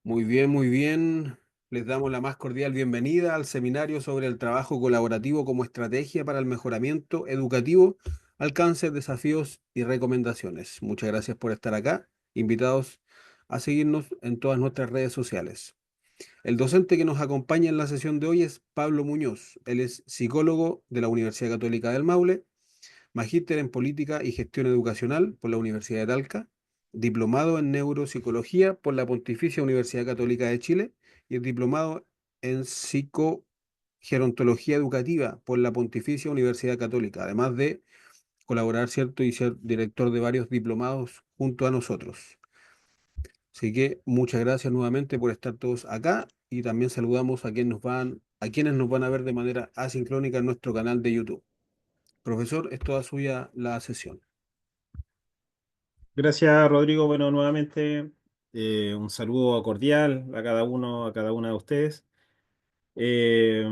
Muy bien, muy bien. Les damos la más cordial bienvenida al seminario sobre el trabajo colaborativo como estrategia para el mejoramiento educativo, alcances, desafíos y recomendaciones. Muchas gracias por estar acá. Invitados a seguirnos en todas nuestras redes sociales. El docente que nos acompaña en la sesión de hoy es Pablo Muñoz. Él es psicólogo de la Universidad Católica del Maule, magíster en Política y Gestión Educacional por la Universidad de Talca, diplomado en Neuropsicología por la Pontificia Universidad Católica de Chile y diplomado en Psicogerontología Educativa por la Pontificia Universidad Católica, además de colaborar, ¿cierto?, y ser director de varios diplomados junto a nosotros. Así que muchas gracias nuevamente por estar todos acá y también saludamos a quienes nos van a ver de manera asincrónica en nuestro canal de YouTube. Profesor, es toda suya la sesión. Gracias, Rodrigo. Bueno, nuevamente un saludo cordial a cada uno, a cada una de ustedes. Eh,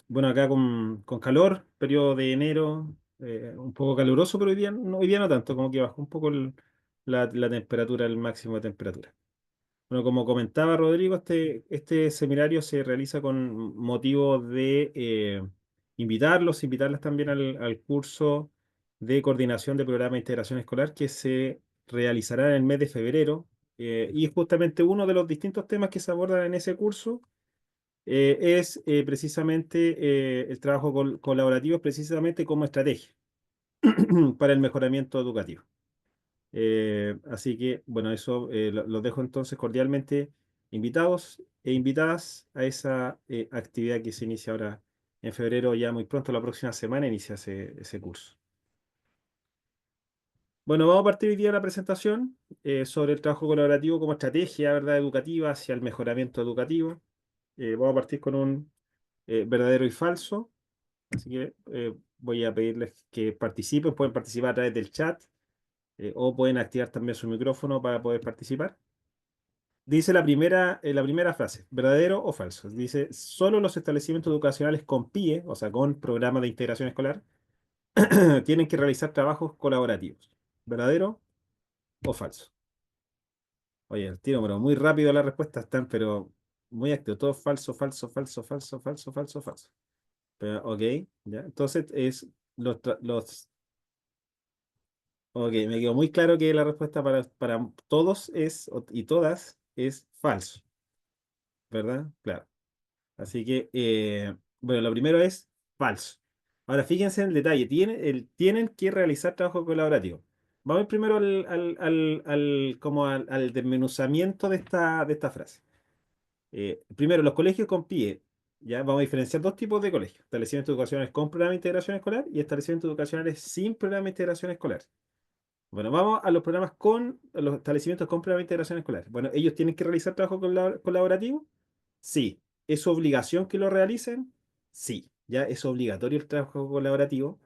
bueno, acá con calor, periodo de enero, un poco caluroso, pero hoy día no tanto, como que bajó un poco la temperatura, el máximo de temperatura. Bueno, como comentaba Rodrigo, este seminario se realiza con motivo de invitarlas también al curso de coordinación de programa de integración escolar que se realizará en el mes de febrero. Y justamente uno de los distintos temas que se abordan en ese curso es precisamente el trabajo colaborativo, precisamente como estrategia para el mejoramiento educativo. Así que, bueno, eso los dejo entonces cordialmente invitados e invitadas a esa actividad que se inicia ahora en febrero, ya muy pronto, la próxima semana, inicia ese curso. Bueno, vamos a partir hoy día de la presentación sobre el trabajo colaborativo como estrategia, ¿verdad?, educativa hacia el mejoramiento educativo. Vamos a partir con un verdadero y falso. Así que voy a pedirles que participen, pueden participar a través del chat o pueden activar también su micrófono para poder participar. Dice la primera frase, ¿verdadero o falso? Dice, solo los establecimientos educacionales con PIE, o sea, con programa de integración escolar, tienen que realizar trabajos colaborativos. ¿Verdadero o falso? Oye, el tiro, pero muy rápido las respuestas están, pero muy activo. Todo falso, falso, falso, falso, falso, falso, falso. Pero, ok, ya. Entonces es los. Ok, me quedó muy claro que la respuesta para todos y todas es falso, ¿verdad? Claro. Así que, bueno, lo primero es falso. Ahora, fíjense en el detalle, tienen que realizar trabajo colaborativo. Vamos a ir primero como al desmenuzamiento de esta frase. Primero, los colegios con PIE. Ya vamos a diferenciar dos tipos de colegios: establecimientos educacionales con programa de integración escolar y establecimientos educacionales sin programa de integración escolar. Bueno, vamos a los establecimientos con programa de integración escolar. Bueno, ¿ellos tienen que realizar trabajo colaborativo? Sí. ¿Es obligación que lo realicen? Sí. Ya es obligatorio el trabajo colaborativo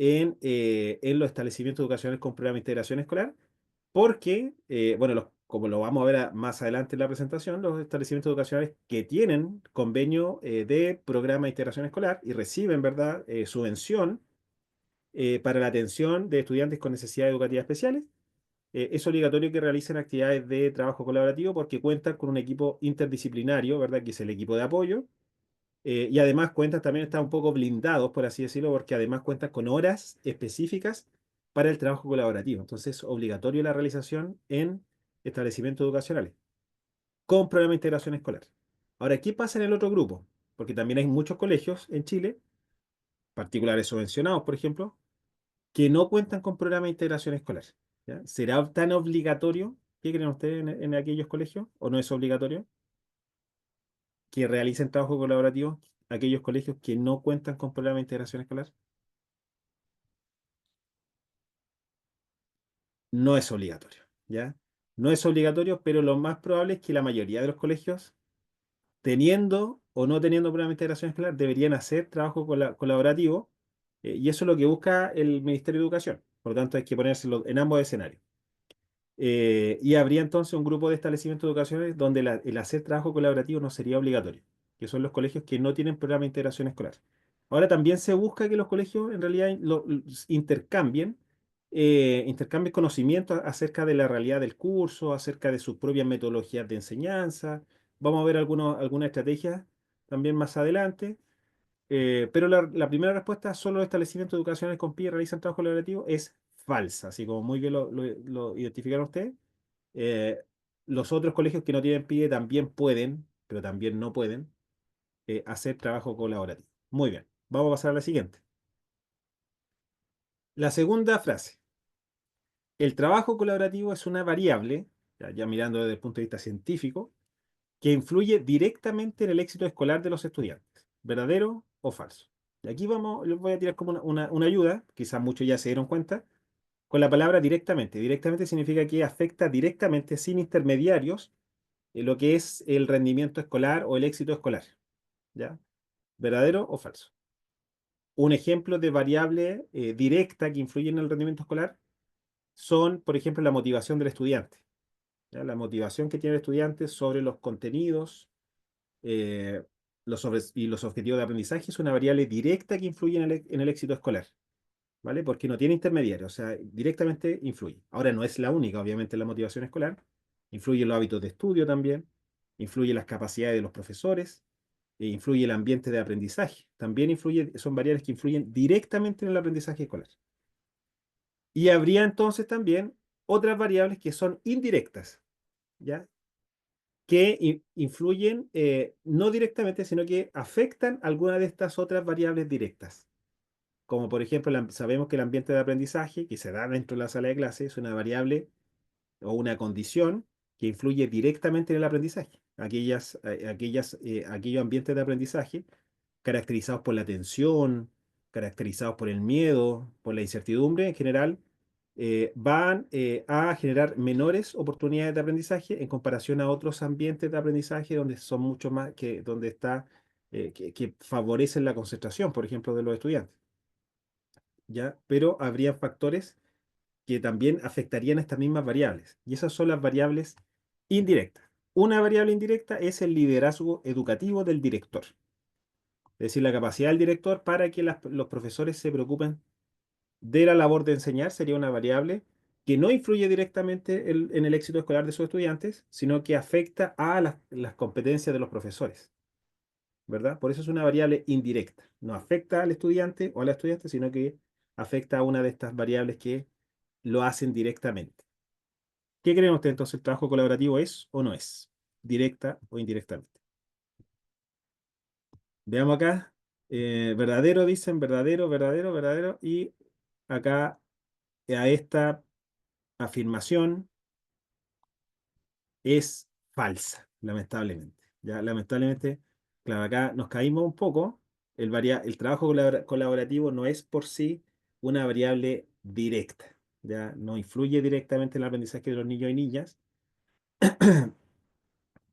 en los establecimientos educacionales con programa de integración escolar, porque, bueno, como lo vamos a ver más adelante en la presentación, los establecimientos educacionales que tienen convenio de programa de integración escolar y reciben, ¿verdad?, subvención para la atención de estudiantes con necesidades educativas especiales, es obligatorio que realicen actividades de trabajo colaborativo porque cuentan con un equipo interdisciplinario, ¿verdad?, que es el equipo de apoyo, y además también están un poco blindados, por así decirlo, porque además cuentan con horas específicas para el trabajo colaborativo. Entonces es obligatorio la realización en establecimientos educacionales con programa de integración escolar. Ahora, ¿qué pasa en el otro grupo? Porque también hay muchos colegios en Chile, particulares subvencionados, por ejemplo, que no cuentan con programa de integración escolar. ¿Ya? ¿Será tan obligatorio? ¿Qué creen ustedes en aquellos colegios? ¿O no es obligatorio que realicen trabajo colaborativo aquellos colegios que no cuentan con programa de integración escolar? No es obligatorio, ¿ya? No es obligatorio, pero lo más probable es que la mayoría de los colegios, teniendo o no teniendo programa de integración escolar, deberían hacer trabajo colaborativo, y eso es lo que busca el Ministerio de Educación. Por lo tanto, hay que ponérselo en ambos escenarios. Y habría entonces un grupo de establecimientos educacionales donde el hacer trabajo colaborativo no sería obligatorio, que son los colegios que no tienen programa de integración escolar. Ahora también se busca que los colegios en realidad intercambien, intercambien conocimientos acerca de la realidad del curso, acerca de sus propias metodologías de enseñanza. Vamos a ver algunas estrategias también más adelante. Pero la primera respuesta, solo los establecimientos educacionales con PIE realizan trabajo colaborativo, es falsa. Así como muy bien lo identificaron ustedes. Eh, los otros colegios que no tienen PIE también pueden, pero también no pueden, hacer trabajo colaborativo. Muy bien, vamos a pasar a la siguiente. La segunda frase. El trabajo colaborativo es una variable, ya mirando desde el punto de vista científico, que influye directamente en el éxito escolar de los estudiantes. ¿Verdadero o falso? Y aquí vamos, les voy a tirar como una ayuda, quizás muchos ya se dieron cuenta, con la palabra directamente. Directamente significa que afecta directamente, sin intermediarios, lo que es el rendimiento escolar o el éxito escolar. ¿Ya? ¿Verdadero o falso? Un ejemplo de variable directa que influye en el rendimiento escolar son, por ejemplo, la motivación del estudiante. ¿Ya? La motivación que tiene el estudiante sobre los contenidos eh, y los objetivos de aprendizaje es una variable directa que influye en el éxito escolar, ¿vale? Porque no tiene intermediario, o sea, directamente influye. Ahora no es la única, obviamente, la motivación escolar. Influye en los hábitos de estudio también, influye en las capacidades de los profesores, influye el ambiente de aprendizaje. También influye, son variables que influyen directamente en el aprendizaje escolar. Y habría entonces también otras variables que son indirectas, ¿ya? Que influyen no directamente, sino que afectan alguna de estas otras variables directas. Como por ejemplo, sabemos que el ambiente de aprendizaje que se da dentro de la sala de clase es una variable o una condición que influye directamente en el aprendizaje. Aquellos ambientes de aprendizaje caracterizados por la tensión, caracterizados por el miedo, por la incertidumbre en general, van a generar menores oportunidades de aprendizaje en comparación a otros ambientes de aprendizaje donde son mucho más, donde está, que favorecen la concentración, por ejemplo, de los estudiantes. ¿Ya? Pero habría factores que también afectarían estas mismas variables, y esas son las variables indirectas. Una variable indirecta es el liderazgo educativo del director, es decir, la capacidad del director para que los profesores se preocupen de la labor de enseñar sería una variable que no influye directamente en el éxito escolar de sus estudiantes, sino que afecta a las competencias de los profesores, ¿verdad? Por eso es una variable indirecta. No afecta al estudiante o a la estudiante, sino que afecta a una de estas variables que lo hacen directamente. ¿Qué creen ustedes entonces? ¿El trabajo colaborativo es o no es? ¿Directa o indirectamente? Veamos acá. Verdadero, dicen, verdadero, verdadero, verdadero. Y acá a esta afirmación es falsa, lamentablemente. Ya, lamentablemente, claro, acá nos caímos un poco. El trabajo colaborativo no es por sí una variable directa. Ya no influye directamente en el aprendizaje de los niños y niñas.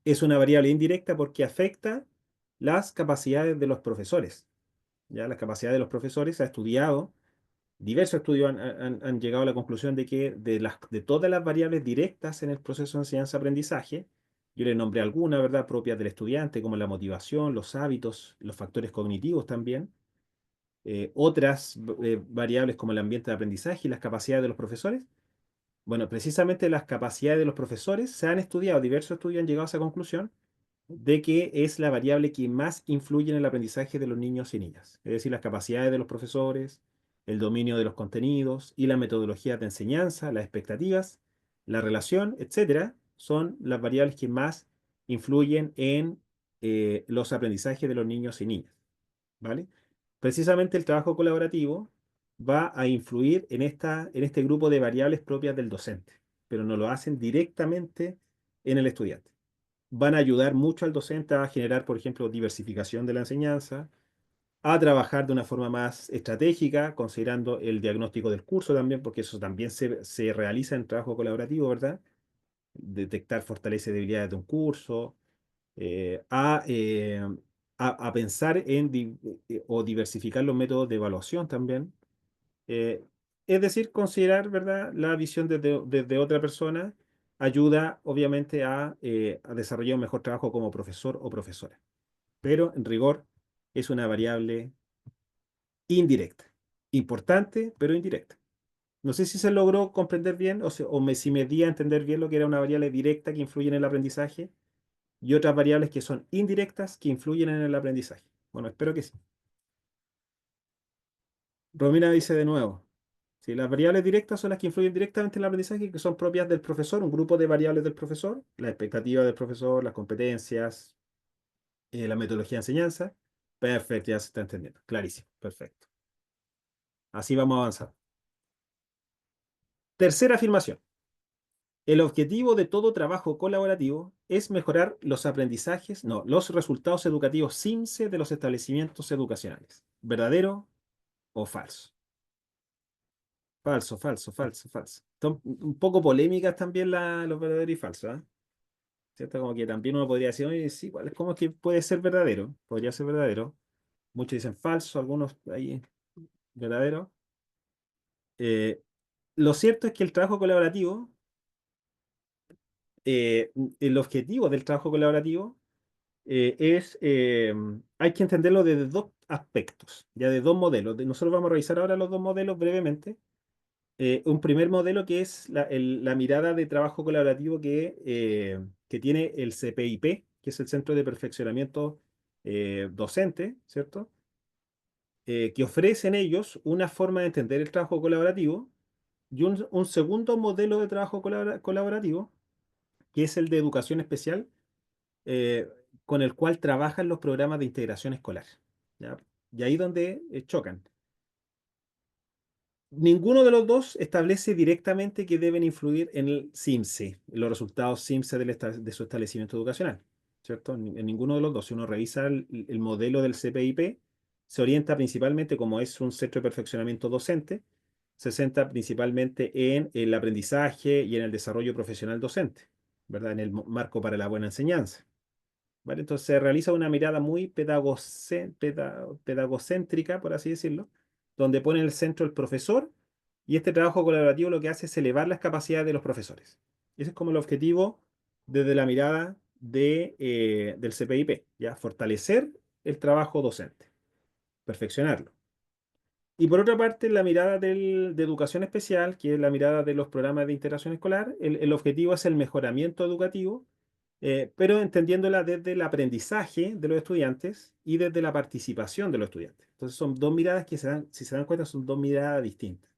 Es una variable indirecta porque afecta las capacidades de los profesores. Ya las capacidades de los profesores ha estudiado, diversos estudios han llegado a la conclusión de que de todas las variables directas en el proceso de enseñanza-aprendizaje, yo le nombré algunas, ¿verdad?, propias del estudiante, como la motivación, los hábitos, los factores cognitivos también. Otras variables como el ambiente de aprendizaje y las capacidades de los profesores. Bueno, precisamente las capacidades de los profesores se han estudiado, diversos estudios han llegado a esa conclusión de que es la variable que más influye en el aprendizaje de los niños y niñas. Es decir, las capacidades de los profesores, el dominio de los contenidos y la metodología de enseñanza, las expectativas, la relación, etcétera, son las variables que más influyen en los aprendizajes de los niños y niñas. ¿Vale? Precisamente el trabajo colaborativo va a influir en este grupo de variables propias del docente, pero no lo hacen directamente en el estudiante. Van a ayudar mucho al docente a generar, por ejemplo, diversificación de la enseñanza, a trabajar de una forma más estratégica, considerando el diagnóstico del curso también, porque eso también se realiza en trabajo colaborativo, ¿verdad? Detectar fortalezas y debilidades de un curso, eh, a, eh, a pensar en o diversificar los métodos de evaluación también. Eh, es decir, considerar, ¿verdad?, la visión desde otra persona ayuda, obviamente, a desarrollar un mejor trabajo como profesor o profesora. Pero, en rigor, es una variable indirecta. Importante, pero indirecta. No sé si se logró comprender bien si me di a entender bien lo que era una variable directa que influye en el aprendizaje y otras variables que son indirectas que influyen en el aprendizaje. Bueno, espero que sí. Romina dice de nuevo, si las variables directas son las que influyen directamente en el aprendizaje, que son propias del profesor, un grupo de variables del profesor, la expectativa del profesor, las competencias, la metodología de enseñanza. Perfecto, ya se está entendiendo. Clarísimo, perfecto. Así vamos a avanzar. Tercera afirmación. El objetivo de todo trabajo colaborativo es mejorar los aprendizajes, no, los resultados educativos SIMSE de los establecimientos educacionales. ¿Verdadero o falso? Falso, falso, falso, falso. Son un poco polémicas también los verdaderos y falsos, ¿ah? ¿Cierto? Como que también uno podría decir, oye, sí, ¿cómo es que puede ser verdadero? Podría ser verdadero. Muchos dicen falso, algunos ahí verdadero. Eh, lo cierto es que el trabajo colaborativo, el objetivo del trabajo colaborativo hay que entenderlo desde dos aspectos, ya de dos modelos. Nosotros vamos a revisar ahora los dos modelos brevemente. Un primer modelo que es la mirada de trabajo colaborativo que tiene el CPIP, que es el Centro de Perfeccionamiento Docente, ¿cierto? Que ofrecen ellos una forma de entender el trabajo colaborativo y un segundo modelo de trabajo colaborativo, que es el de educación especial, eh, con el cual trabajan los programas de integración escolar. ¿Ya? Y ahí donde chocan. Ninguno de los dos establece directamente que deben influir en el SIMSE, en los resultados SIMSE de su establecimiento educacional, ¿cierto? En ninguno de los dos. Si uno revisa el modelo del CPIP, se orienta principalmente, como es un centro de perfeccionamiento docente, se centra principalmente en el aprendizaje y en el desarrollo profesional docente, ¿verdad? En el marco para la buena enseñanza. ¿Vale? Entonces se realiza una mirada muy pedagocéntrica, por así decirlo, donde pone en el centro el profesor y este trabajo colaborativo lo que hace es elevar las capacidades de los profesores. Ese es como el objetivo desde la mirada del CPIP, ¿ya? Fortalecer el trabajo docente, perfeccionarlo. Y por otra parte, la mirada de educación especial, que es la mirada de los programas de integración escolar, el objetivo es el mejoramiento educativo, pero entendiéndola desde el aprendizaje de los estudiantes y desde la participación de los estudiantes. Entonces son dos miradas que si se dan cuenta, son dos miradas distintas.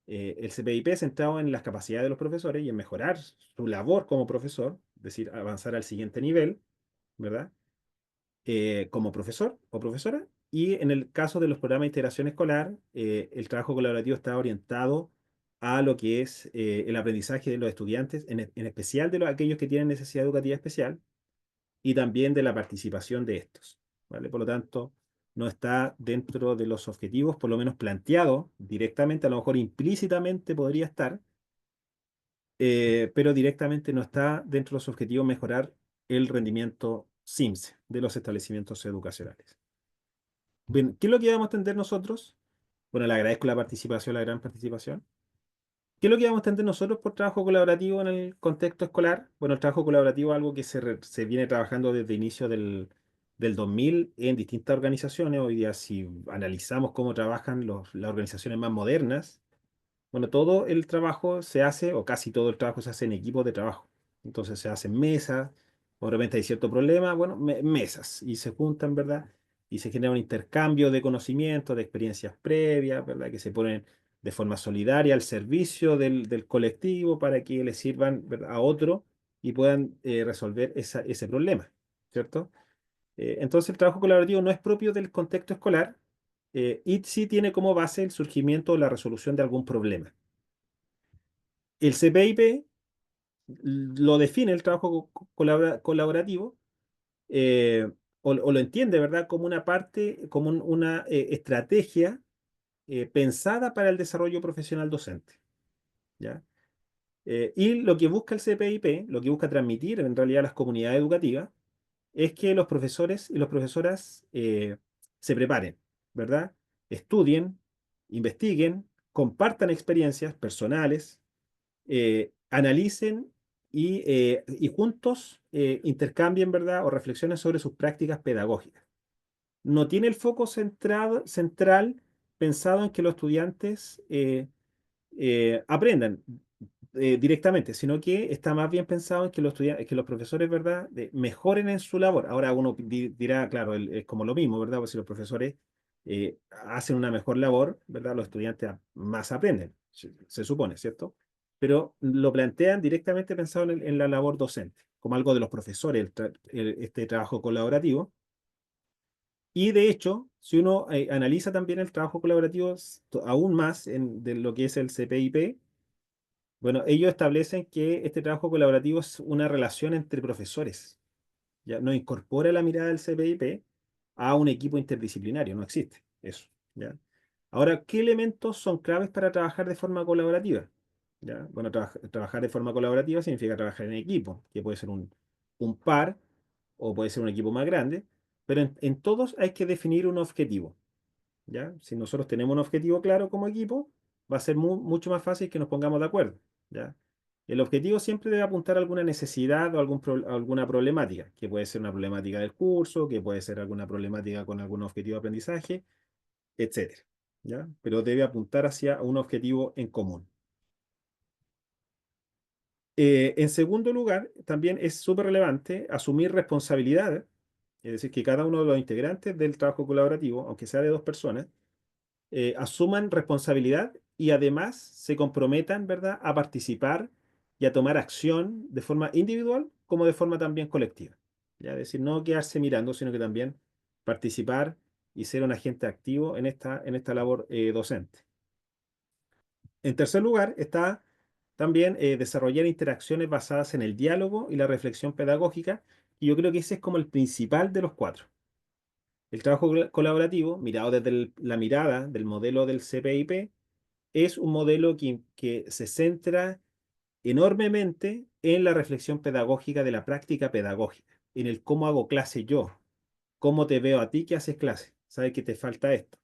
El CPIP centrado en las capacidades de los profesores y en mejorar su labor como profesor, es decir, avanzar al siguiente nivel, ¿verdad? Como profesor o profesora. Y en el caso de los programas de integración escolar, el trabajo colaborativo está orientado a lo que es el aprendizaje de los estudiantes, en especial de aquellos que tienen necesidad educativa especial, y también de la participación de estos, ¿vale? Por lo tanto, no está dentro de los objetivos, por lo menos planteado directamente, a lo mejor implícitamente podría estar, pero directamente no está dentro de los objetivos mejorar el rendimiento SIMSE de los establecimientos educacionales. Bien, ¿qué es lo que vamos a entender nosotros? Bueno, le agradezco la participación, la gran participación. ¿Qué es lo que vamos a entender nosotros por trabajo colaborativo en el contexto escolar? Bueno, el trabajo colaborativo es algo que se viene trabajando desde inicio del 2000 en distintas organizaciones. Hoy día, si analizamos cómo trabajan las organizaciones más modernas, bueno, todo el trabajo se hace, o casi todo el trabajo se hace en equipos de trabajo. Entonces se hacen mesas, obviamente hay cierto problema, bueno, mesas, y se juntan, ¿verdad? Y se genera un intercambio de conocimientos, de experiencias previas, ¿verdad? Que se ponen de forma solidaria al servicio del colectivo para que le sirvan, ¿verdad?, a otro y puedan resolver ese problema, ¿cierto? Entonces el trabajo colaborativo no es propio del contexto escolar, y sí tiene como base el surgimiento o la resolución de algún problema. El CPIP lo define el trabajo colaborativo, eh, o lo entiende, ¿verdad?, como una parte, como una estrategia pensada para el desarrollo profesional docente, ¿ya? Y lo que busca el CPIP, lo que busca transmitir en realidad a las comunidades educativas, es que los profesores y las profesoras se preparen, ¿verdad? Estudien, investiguen, compartan experiencias personales, analicen y juntos intercambien, ¿verdad?, o reflexionen sobre sus prácticas pedagógicas. No tiene el foco central pensado en que los estudiantes aprendan directamente, sino que está más bien pensado en que los estudiantes, que los profesores, ¿verdad?, mejoren en su labor. Ahora uno dirá, claro, es como lo mismo, ¿verdad? Pues si los profesores hacen una mejor labor, ¿verdad? Los estudiantes más aprenden, se supone, ¿cierto? Pero lo plantean directamente pensado en la labor docente, como algo de los profesores, este trabajo colaborativo. Y de hecho, si uno analiza también el trabajo colaborativo aún más de lo que es el CPIP, bueno, ellos establecen que este trabajo colaborativo es una relación entre profesores. Ya no incorpora la mirada del CPIP a un equipo interdisciplinario, no existe eso. ¿Ya? Ahora, ¿qué elementos son claves para trabajar de forma colaborativa? ¿Ya? Bueno, trabajar de forma colaborativa significa trabajar en equipo, que puede ser un par o puede ser un equipo más grande, pero en todos hay que definir un objetivo. ¿Ya? Si nosotros tenemos un objetivo claro como equipo, va a ser mucho más fácil que nos pongamos de acuerdo. ¿Ya? El objetivo siempre debe apuntar a alguna necesidad o alguna problemática, que puede ser una problemática del curso, que puede ser alguna problemática con algún objetivo de aprendizaje, etcétera. ¿Ya? Pero debe apuntar hacia un objetivo en común. En segundo lugar, también es súper relevante asumir responsabilidades, es decir, que cada uno de los integrantes del trabajo colaborativo, aunque sea de dos personas, asuman responsabilidad y además se comprometan, ¿verdad?, a participar y a tomar acción de forma individual como de forma también colectiva. ¿Ya? Es decir, no quedarse mirando, sino que también participar y ser un agente activo en esta labor docente. En tercer lugar, está también desarrollar interacciones basadas en el diálogo y la reflexión pedagógica, y yo creo que ese es como el principal de los cuatro. El trabajo colaborativo, mirado desde la mirada del modelo del CPIP, es un modelo que se centra enormemente en la reflexión pedagógica de la práctica pedagógica, en el cómo hago clase yo, cómo te veo a ti que haces clase, sabes que te falta esto.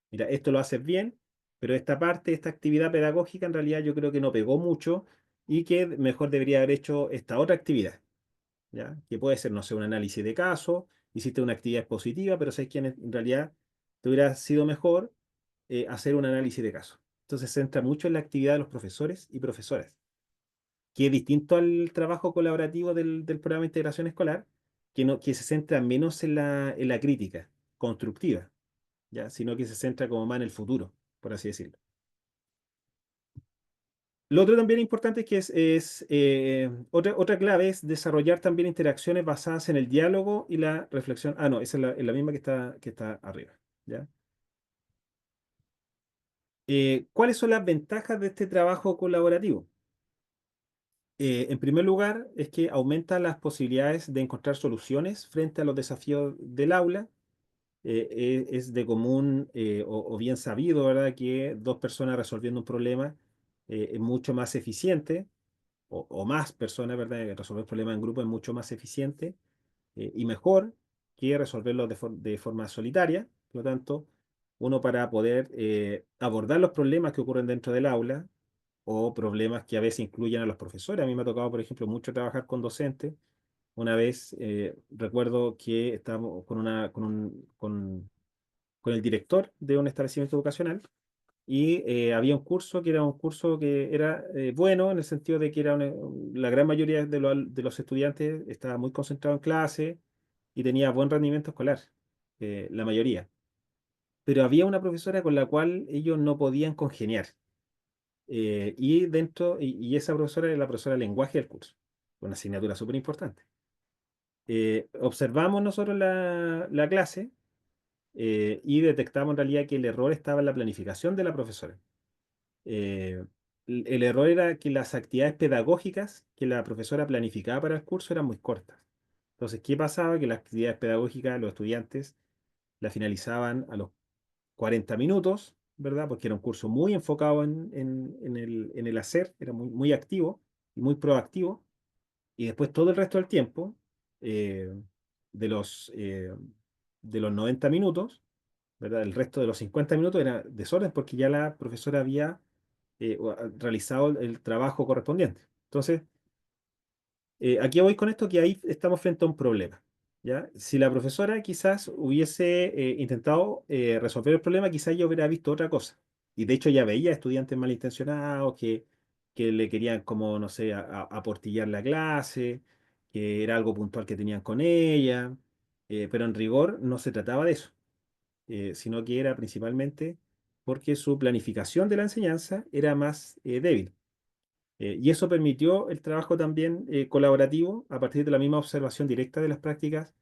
Mira, esto lo haces bien, pero esta parte, esta actividad pedagógica en realidad yo creo que no pegó mucho y que mejor debería haber hecho esta otra actividad. ¿Ya? Que puede ser, no sé, un análisis de caso, hiciste una actividad expositiva, pero sabes que en realidad te hubiera sido mejor hacer un análisis de caso. Entonces se centra mucho en la actividad de los profesores y profesoras, que es distinto al trabajo colaborativo del programa de integración escolar, que se centra menos en la crítica constructiva, ¿ya? Sino que se centra como más en el futuro, por así decirlo. Lo otro también importante es que otra clave es desarrollar también interacciones basadas en el diálogo y la reflexión. Ah, no, esa es la misma que está arriba. ¿Ya? ¿Cuáles son las ventajas de este trabajo colaborativo? En primer lugar, es que aumenta las posibilidades de encontrar soluciones frente a los desafíos del aula. Es de común o bien sabido, ¿verdad?, que dos personas resolviendo un problema es mucho más eficiente o más personas, ¿verdad? Resolver problemas en grupo es mucho más eficiente y mejor que resolverlos de forma solitaria. Por lo tanto, uno para poder abordar los problemas que ocurren dentro del aula o problemas que a veces incluyen a los profesores. A mí me ha tocado, por ejemplo, mucho trabajar con docentes. Una vez recuerdo que estábamos con el director de un establecimiento educacional y había un curso que era un curso que era bueno en el sentido de que la gran mayoría de los estudiantes estaba muy concentrado en clase y tenía buen rendimiento escolar, la mayoría. Pero había una profesora con la cual ellos no podían congeniar. Y esa profesora era la profesora de lenguaje del curso, una asignatura súper importante. Observamos nosotros la clase y detectamos en realidad que el error estaba en la planificación de la profesora. Eh, el error era que las actividades pedagógicas que la profesora planificaba para el curso eran muy cortas. Entonces, ¿qué pasaba? Que las actividades pedagógicas, los estudiantes la finalizaban a los 40 minutos, ¿verdad? Porque era un curso muy enfocado en el hacer, era muy activo y muy proactivo. Y después todo el resto del tiempo, eh, de los, eh, de los 90 minutos, ¿verdad? El resto de los 50 minutos era desorden porque ya la profesora había realizado el trabajo correspondiente. Entonces, aquí voy con esto que ahí estamos frente a un problema. ¿Ya? Si la profesora quizás hubiese intentado resolver el problema, quizás ella hubiera visto otra cosa. y de hecho ya veía estudiantes malintencionados que le querían como, no sé, aportillar la clase, que era algo puntual que tenían con ella, pero en rigor no se trataba de eso, sino que era principalmente porque su planificación de la enseñanza era más débil. Y eso permitió el trabajo también colaborativo a partir de la misma observación directa de las prácticas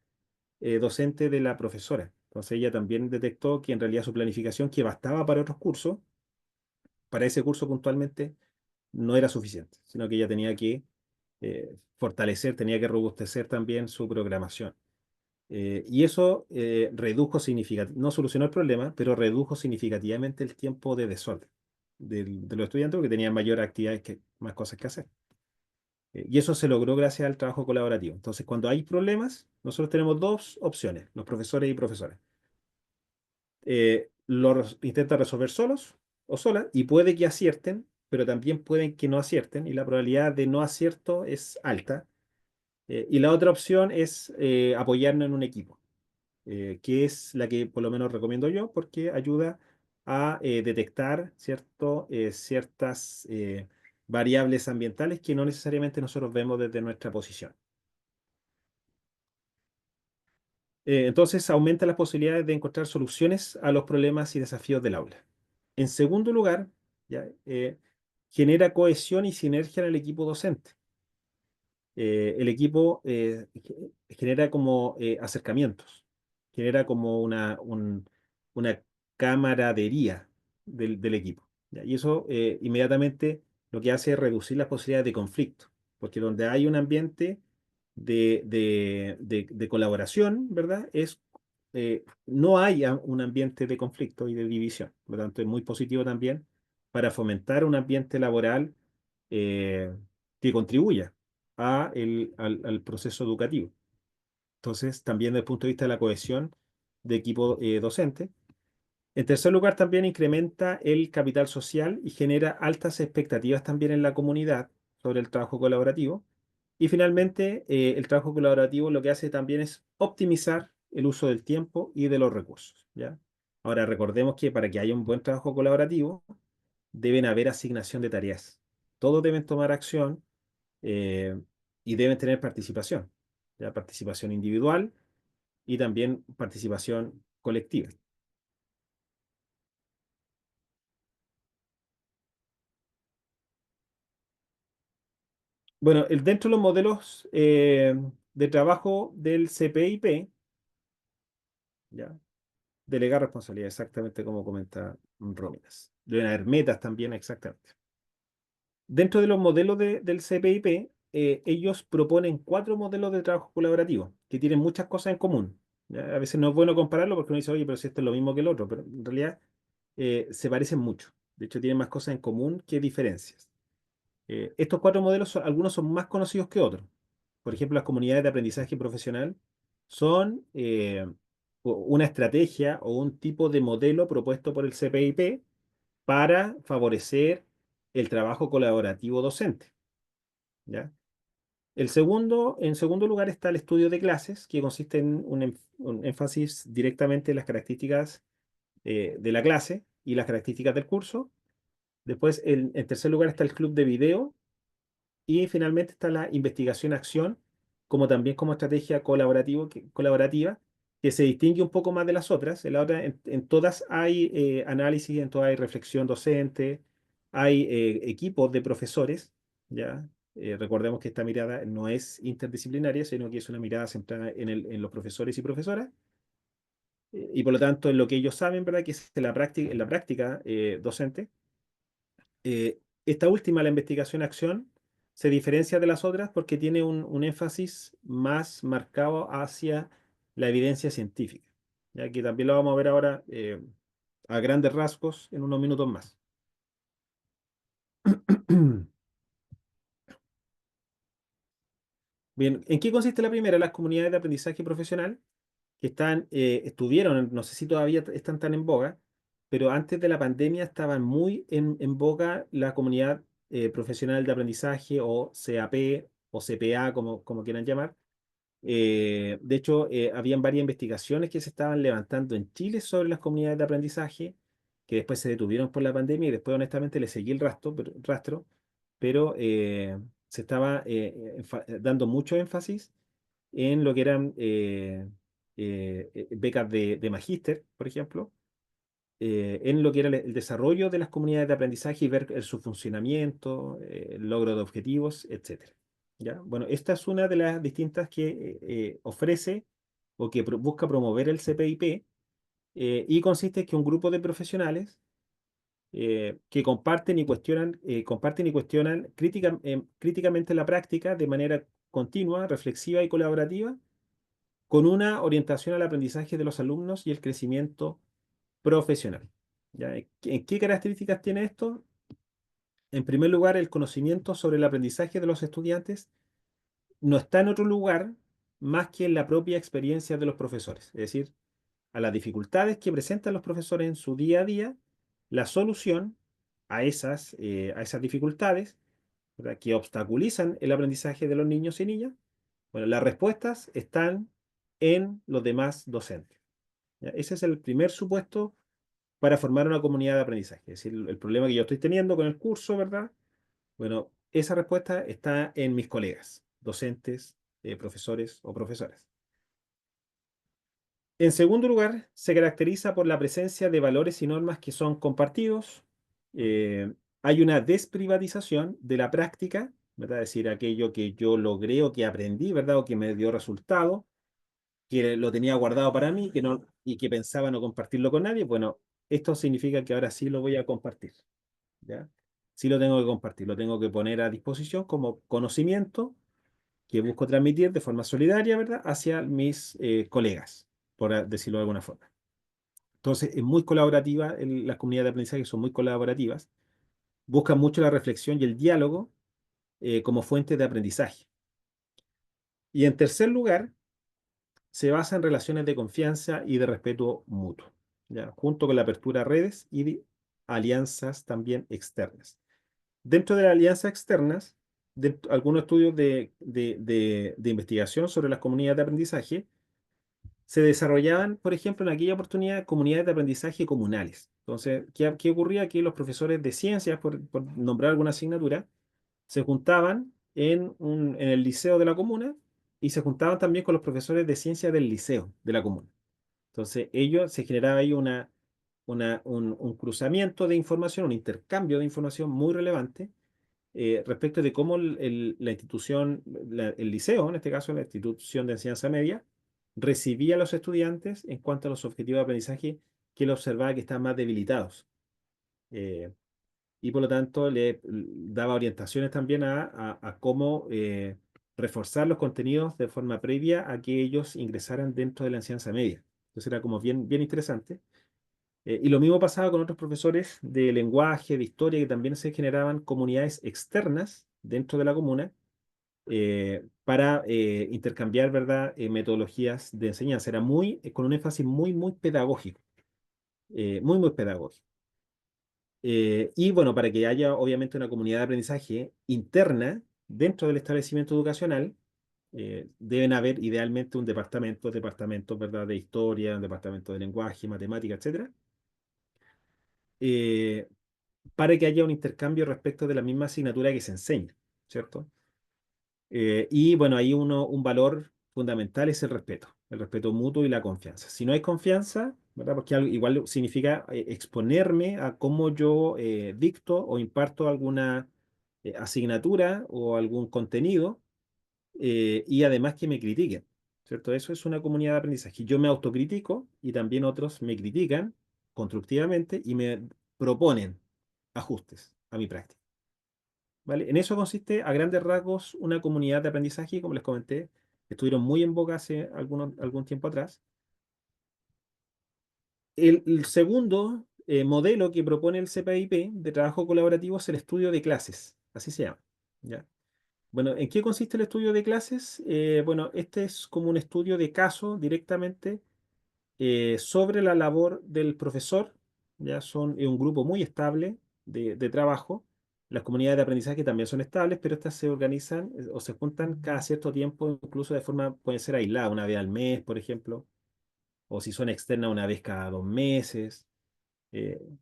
docentes de la profesora. Entonces ella también detectó que en realidad su planificación, que bastaba para otros cursos, para ese curso puntualmente no era suficiente, sino que ella tenía que fortalecer, tenía que robustecer también su programación. Y eso redujo significativamente, no solucionó el problema, pero redujo significativamente el tiempo de desorden de los estudiantes porque tenían mayor actividades, más cosas que hacer. Y eso se logró gracias al trabajo colaborativo. Entonces, cuando hay problemas, nosotros tenemos dos opciones, los profesores y profesoras. Intentan resolver solos o solas y puede que acierten, pero también pueden que no acierten y la probabilidad de no acierto es alta. Y la otra opción es apoyarnos en un equipo, que es la que por lo menos recomiendo yo porque ayuda a detectar ciertas variables ambientales que no necesariamente nosotros vemos desde nuestra posición. Entonces aumenta las posibilidades de encontrar soluciones a los problemas y desafíos del aula. En segundo lugar, ¿ya? Genera cohesión y sinergia en el equipo docente. El equipo genera como acercamientos, genera como una camaradería del equipo. ¿Ya? Y eso inmediatamente lo que hace es reducir las posibilidades de conflicto, porque donde hay un ambiente de colaboración, ¿verdad? No hay un ambiente de conflicto y de división. Por lo tanto, es muy positivo también para fomentar un ambiente laboral eh, que contribuya al proceso educativo. Entonces, también desde el punto de vista de la cohesión de equipo docente. En tercer lugar, también incrementa el capital social y genera altas expectativas también en la comunidad sobre el trabajo colaborativo. Y finalmente, el trabajo colaborativo lo que hace también es optimizar el uso del tiempo y de los recursos, ¿ya? Ahora, recordemos que para que haya un buen trabajo colaborativo, deben haber asignación de tareas. Todos deben tomar acción eh, y deben tener participación, ¿ya? Participación individual y también participación colectiva. Bueno, dentro de los modelos de trabajo del CPIP, ¿ya? Delegar responsabilidad, exactamente como comenta Róminas. Deben haber metas también, exactamente. Dentro de los modelos del CPIP, ellos proponen cuatro modelos de trabajo colaborativo que tienen muchas cosas en común. ¿Ya? A veces no es bueno compararlo porque uno dice, oye, pero si esto es lo mismo que el otro, pero en realidad se parecen mucho. De hecho, tienen más cosas en común que diferencias. Estos cuatro modelos, algunos son más conocidos que otros. Por ejemplo, las comunidades de aprendizaje profesional son una estrategia o un tipo de modelo propuesto por el CPIP para favorecer el trabajo colaborativo docente, ¿ya? En segundo lugar está el estudio de clases, que consiste en un énfasis directamente en las características de la clase y las características del curso. Después, en tercer lugar está el club de video. Y finalmente está la investigación-acción, como también como estrategia colaborativa, que se distingue un poco más de las otras. En todas hay análisis, en todas hay reflexión docente, hay equipos de profesores, ¿ya? Recordemos que esta mirada no es interdisciplinaria, sino que es una mirada centrada en los profesores y profesoras, y por lo tanto en lo que ellos saben, ¿verdad? Que es en la práctica docente. Esta última, la investigación-acción, se diferencia de las otras porque tiene un énfasis más marcado hacia la evidencia científica, ya que también lo vamos a ver ahora a grandes rasgos en unos minutos más. Bien, ¿en qué consiste la primera? Las comunidades de aprendizaje profesional que estuvieron, no sé si todavía están tan en boga, pero antes de la pandemia estaban muy en boga la comunidad profesional de aprendizaje o CAP o CPA, como quieran llamar. De hecho, habían varias investigaciones que se estaban levantando en Chile sobre las comunidades de aprendizaje que después se detuvieron por la pandemia y después honestamente le seguí el rastro, pero se estaba dando mucho énfasis en lo que eran becas de magíster, por ejemplo, en lo que era el desarrollo de las comunidades de aprendizaje y ver su funcionamiento, el logro de objetivos, etcétera. ¿Ya? Bueno, esta es una de las distintas que ofrece o que busca promover el CPIP, y consiste en que un grupo de profesionales que comparten y cuestionan críticamente la práctica de manera continua, reflexiva y colaborativa, con una orientación al aprendizaje de los alumnos y el crecimiento profesional. ¿Ya? ¿En qué características tiene esto? En primer lugar, el conocimiento sobre el aprendizaje de los estudiantes no está en otro lugar más que en la propia experiencia de los profesores. Es decir, a las dificultades que presentan los profesores en su día a día, la solución a esas dificultades, ¿verdad?, que obstaculizan el aprendizaje de los niños y niñas, bueno, las respuestas están en los demás docentes. ¿Ya? Ese es el primer supuesto para formar una comunidad de aprendizaje. Es decir, el problema que yo estoy teniendo con el curso, ¿verdad? Bueno, esa respuesta está en mis colegas, docentes, profesores o profesoras. En segundo lugar, se caracteriza por la presencia de valores y normas que son compartidos. Eh, Hay una desprivatización de la práctica, ¿verdad? Es decir, aquello que yo logré o que aprendí, ¿verdad? O que me dio resultado, que lo tenía guardado para mí que no, y que pensaba no compartirlo con nadie. Bueno, esto significa que ahora sí lo voy a compartir, ¿ya? Sí lo tengo que compartir, lo tengo que poner a disposición como conocimiento que busco transmitir de forma solidaria, ¿verdad?, hacia mis colegas, por decirlo de alguna forma. Entonces, es muy colaborativa, las comunidades de aprendizaje son muy colaborativas, buscan mucho la reflexión y el diálogo como fuente de aprendizaje. Y en tercer lugar, se basa en relaciones de confianza y de respeto mutuo, ¿ya?, junto con la apertura a redes y de alianzas también externas. Dentro de las alianzas externas, algunos estudios de investigación sobre las comunidades de aprendizaje se desarrollaban, por ejemplo, en aquella oportunidad, comunidades de aprendizaje comunales. Entonces, ¿qué ocurría? Que los profesores de ciencias, por nombrar alguna asignatura, se juntaban en el liceo de la comuna y se juntaban también con los profesores de ciencias del liceo de la comuna. Entonces, se generaba ahí un cruzamiento de información, un intercambio de información muy relevante respecto de cómo la institución, el liceo, en este caso la institución de enseñanza media, recibía a los estudiantes en cuanto a los objetivos de aprendizaje que él observaba que estaban más debilitados. Eh, y por lo tanto le daba orientaciones también a cómo reforzar los contenidos de forma previa a que ellos ingresaran dentro de la enseñanza media. Entonces era como bien, bien interesante. Y lo mismo pasaba con otros profesores de lenguaje, de historia, que también se generaban comunidades externas dentro de la comuna para intercambiar, ¿verdad?, metodologías de enseñanza. Era con un énfasis muy, muy pedagógico, muy, muy pedagógico. Y bueno, para que haya obviamente una comunidad de aprendizaje interna dentro del establecimiento educacional, deben haber idealmente departamentos, ¿verdad?, de historia, un departamento de lenguaje, matemática, etcétera, eh, para que haya un intercambio respecto de la misma asignatura que se enseña, ¿cierto? Y bueno, ahí un valor fundamental es el respeto mutuo y la confianza. Si no hay confianza, ¿verdad? Porque igual significa exponerme a cómo yo dicto o imparto alguna asignatura o algún contenido, y además que me critiquen, ¿cierto? Eso es una comunidad de aprendizaje. Yo me autocritico y también otros me critican constructivamente y me proponen ajustes a mi práctica. ¿Vale? En eso consiste, a grandes rasgos, una comunidad de aprendizaje, como les comenté, que estuvieron muy en boga hace algún tiempo atrás. El segundo modelo que propone el CPIP de trabajo colaborativo es el estudio de clases, así se llama, ¿ya? Bueno, ¿en qué consiste el estudio de clases? Bueno, este es como un estudio de caso directamente sobre la labor del profesor. Ya son un grupo muy estable de trabajo. Las comunidades de aprendizaje también son estables, pero estas se organizan o se juntan cada cierto tiempo, incluso de forma, puede ser aislada, una vez al mes, por ejemplo, o si son externas, una vez cada 2 meses.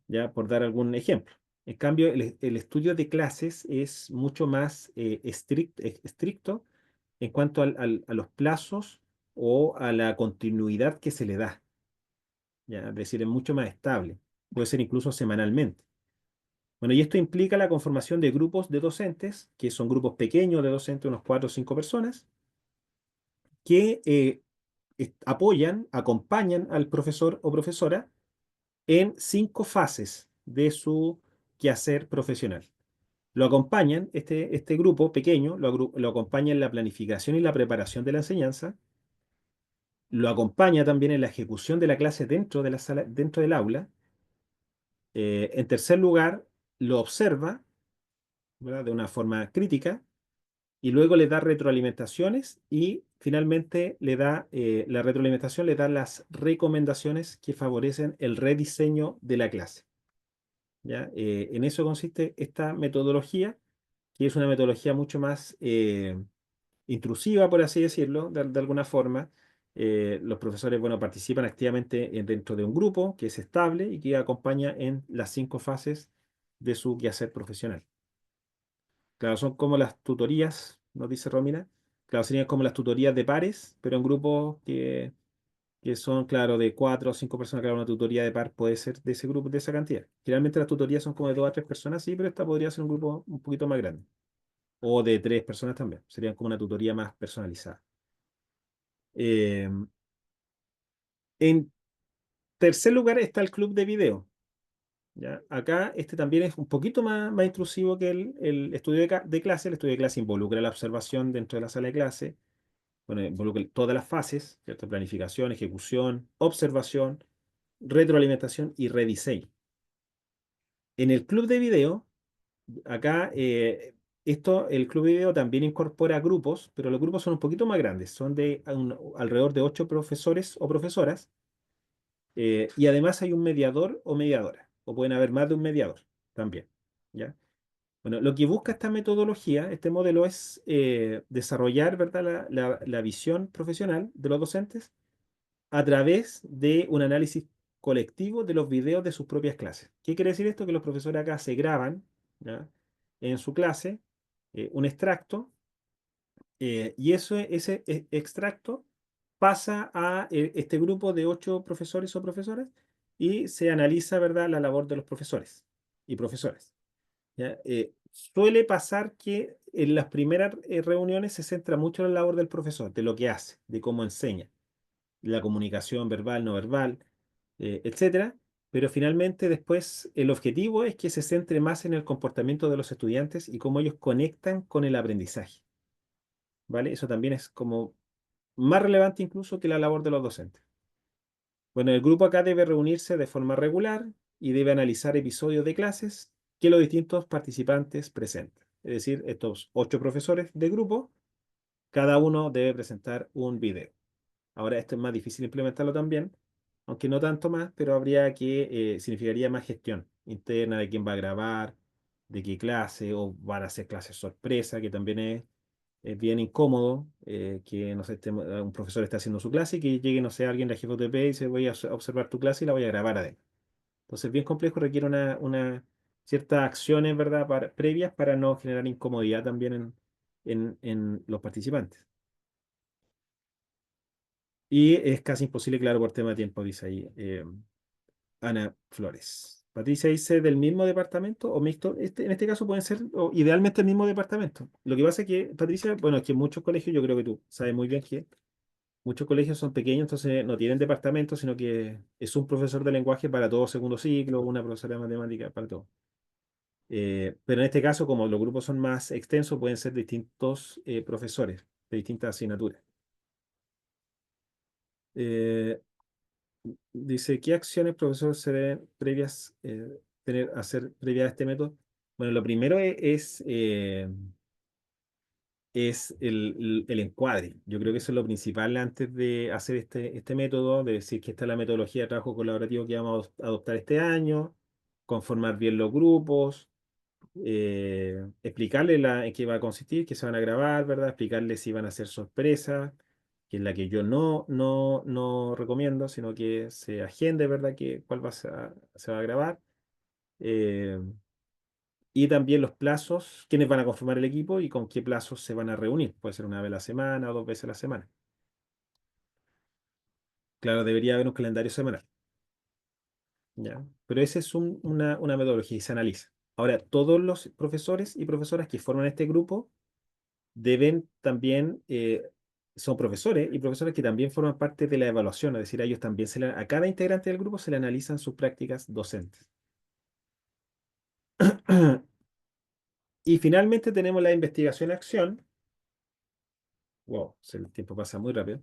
ya por dar algún ejemplo. En cambio, el estudio de clases es mucho más estricto en cuanto a los plazos o a la continuidad que se le da. ¿Ya? Es decir, es mucho más estable. Puede ser incluso semanalmente. Bueno, y esto implica la conformación de grupos de docentes, que son grupos pequeños de docentes, unos 4 o 5 personas, que apoyan, acompañan al profesor o profesora en 5 fases de su quehacer profesional. Lo acompañan, este grupo pequeño, lo acompaña en la planificación y la preparación de la enseñanza, lo acompaña también en la ejecución de la clase dentro de la sala, dentro del aula. En tercer lugar, lo observa, ¿verdad? De una forma crítica y luego le da retroalimentaciones y finalmente la retroalimentación le da las recomendaciones que favorecen el rediseño de la clase. ¿Ya? En eso consiste esta metodología, que es una metodología mucho más intrusiva, por así decirlo, de alguna forma. Los profesores, bueno, participan activamente dentro de un grupo que es estable y que acompaña en las 5 fases de su quehacer profesional. Claro, son como las tutorías, nos dice Romina. Claro, serían como las tutorías de pares, pero en grupos que son, claro, de 4 o 5 personas. Claro, una tutoría de par puede ser de ese grupo, de esa cantidad. Generalmente las tutorías son como de 2 a 3 personas, sí, pero esta podría ser un grupo un poquito más grande. O de 3 personas también. Serían como una tutoría más personalizada. Eh, en tercer lugar está el club de video. ¿Ya? Acá este también es un poquito más intrusivo que el estudio de clase. El estudio de clase involucra la observación dentro de la sala de clase. Bueno, involucra todas las fases, ¿cierto? Planificación, ejecución, observación, retroalimentación y rediseño. En el club de video, acá, el club de video también incorpora grupos, pero los grupos son un poquito más grandes, son de alrededor de 8 profesores o profesoras, y además hay un mediador o mediadora, o pueden haber más de un mediador también, ¿ya? Bueno, lo que busca esta metodología, este modelo, es desarrollar, ¿verdad? La visión profesional de los docentes a través de un análisis colectivo de los videos de sus propias clases. ¿Qué quiere decir esto? Que los profesores acá se graban, ¿ya? En su clase un extracto, y ese extracto pasa a este grupo de 8 profesores o profesoras y se analiza, ¿verdad?, la labor de los profesores y profesoras. ¿Ya? Suele pasar que en las primeras reuniones se centra mucho en la labor del profesor, de lo que hace, de cómo enseña, la comunicación verbal, no verbal, etcétera. Pero finalmente después el objetivo es que se centre más en el comportamiento de los estudiantes y cómo ellos conectan con el aprendizaje, ¿vale? Eso también es como más relevante incluso que la labor de los docentes. Bueno, el grupo acá debe reunirse de forma regular y debe analizar episodios de clases que los distintos participantes presentan. Es decir, estos 8 profesores de grupo, cada uno debe presentar un video. Ahora, esto es más difícil implementarlo también, aunque no tanto más, pero habría significaría más gestión interna de quién va a grabar, de qué clase, o van a hacer clases sorpresa, que también es bien incómodo, que no sé, un profesor esté haciendo su clase y que llegue, no sé, alguien de la GFTP y dice, voy a observar tu clase y la voy a grabar adentro. Entonces, bien complejo, requiere una ciertas acciones, ¿verdad?, previas para no generar incomodidad también en los participantes. Y es casi imposible, claro, por tema de tiempo, dice ahí Ana Flores. Patricia dice del mismo departamento o mixto. En este caso pueden ser idealmente el mismo departamento. Lo que pasa es que, Patricia, bueno, es que muchos colegios, yo creo que tú sabes muy bien que muchos colegios son pequeños, entonces no tienen departamento, sino que es un profesor de lenguaje para todo segundo ciclo, una profesora de matemática para todo. Pero en este caso, como los grupos son más extensos, pueden ser distintos profesores de distintas asignaturas. Eh, Dice, ¿qué acciones, profesor, se deben hacer previas a este método? Bueno, lo primero es el encuadre. Yo creo que eso es lo principal antes de hacer este método, de decir que esta es la metodología de trabajo colaborativo que vamos a adoptar este año, conformar bien los grupos, explicarle en qué va a consistir, qué se van a grabar, ¿verdad? Explicarle si van a ser sorpresas, que es la que yo no recomiendo, sino que se agende, ¿verdad? Que cuál se va a grabar. Eh, y también los plazos, quiénes van a conformar el equipo y con qué plazos se van a reunir. Puede ser una vez a la semana o 2 veces a la semana. Claro, debería haber un calendario semanal, ¿ya? Pero esa es una metodología y se analiza. Ahora, todos los profesores y profesoras que forman este grupo deben también, son profesores y profesoras que también forman parte de la evaluación, es decir, a ellos también a cada integrante del grupo se le analizan sus prácticas docentes. Y finalmente tenemos la investigación-acción. Wow, el tiempo pasa muy rápido.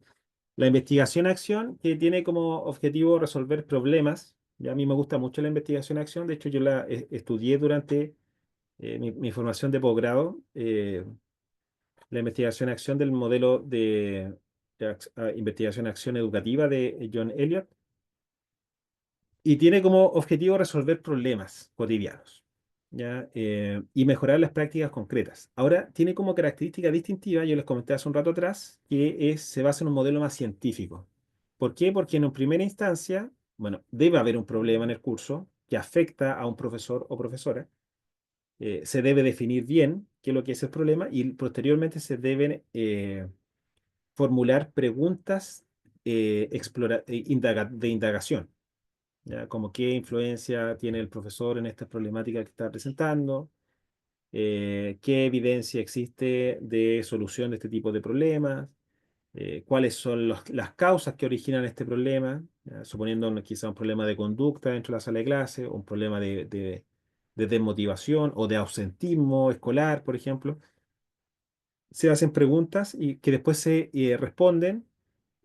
La investigación-acción que tiene como objetivo resolver problemas. Ya a mí me gusta mucho la investigación-acción. De hecho, yo la estudié durante mi formación de posgrado. La investigación-acción del modelo de investigación-acción educativa de John Elliott. Y tiene como objetivo resolver problemas cotidianos, ¿ya? Y mejorar las prácticas concretas. Ahora, tiene como característica distintiva, yo les comenté hace un rato atrás, que se basa en un modelo más científico. ¿Por qué? Porque en primera instancia, bueno, debe haber un problema en el curso que afecta a un profesor o profesora. Se debe definir bien qué es lo que es el problema y posteriormente se deben formular preguntas de indagación. ¿Ya? Como qué influencia tiene el profesor en esta problemática que está presentando, qué evidencia existe de solución de este tipo de problemas, cuáles son las causas que originan este problema, ¿ya? Suponiendo quizá un problema de conducta dentro de la sala de clase, o un problema de desmotivación o de ausentismo escolar, por ejemplo. Se hacen preguntas y que después se responden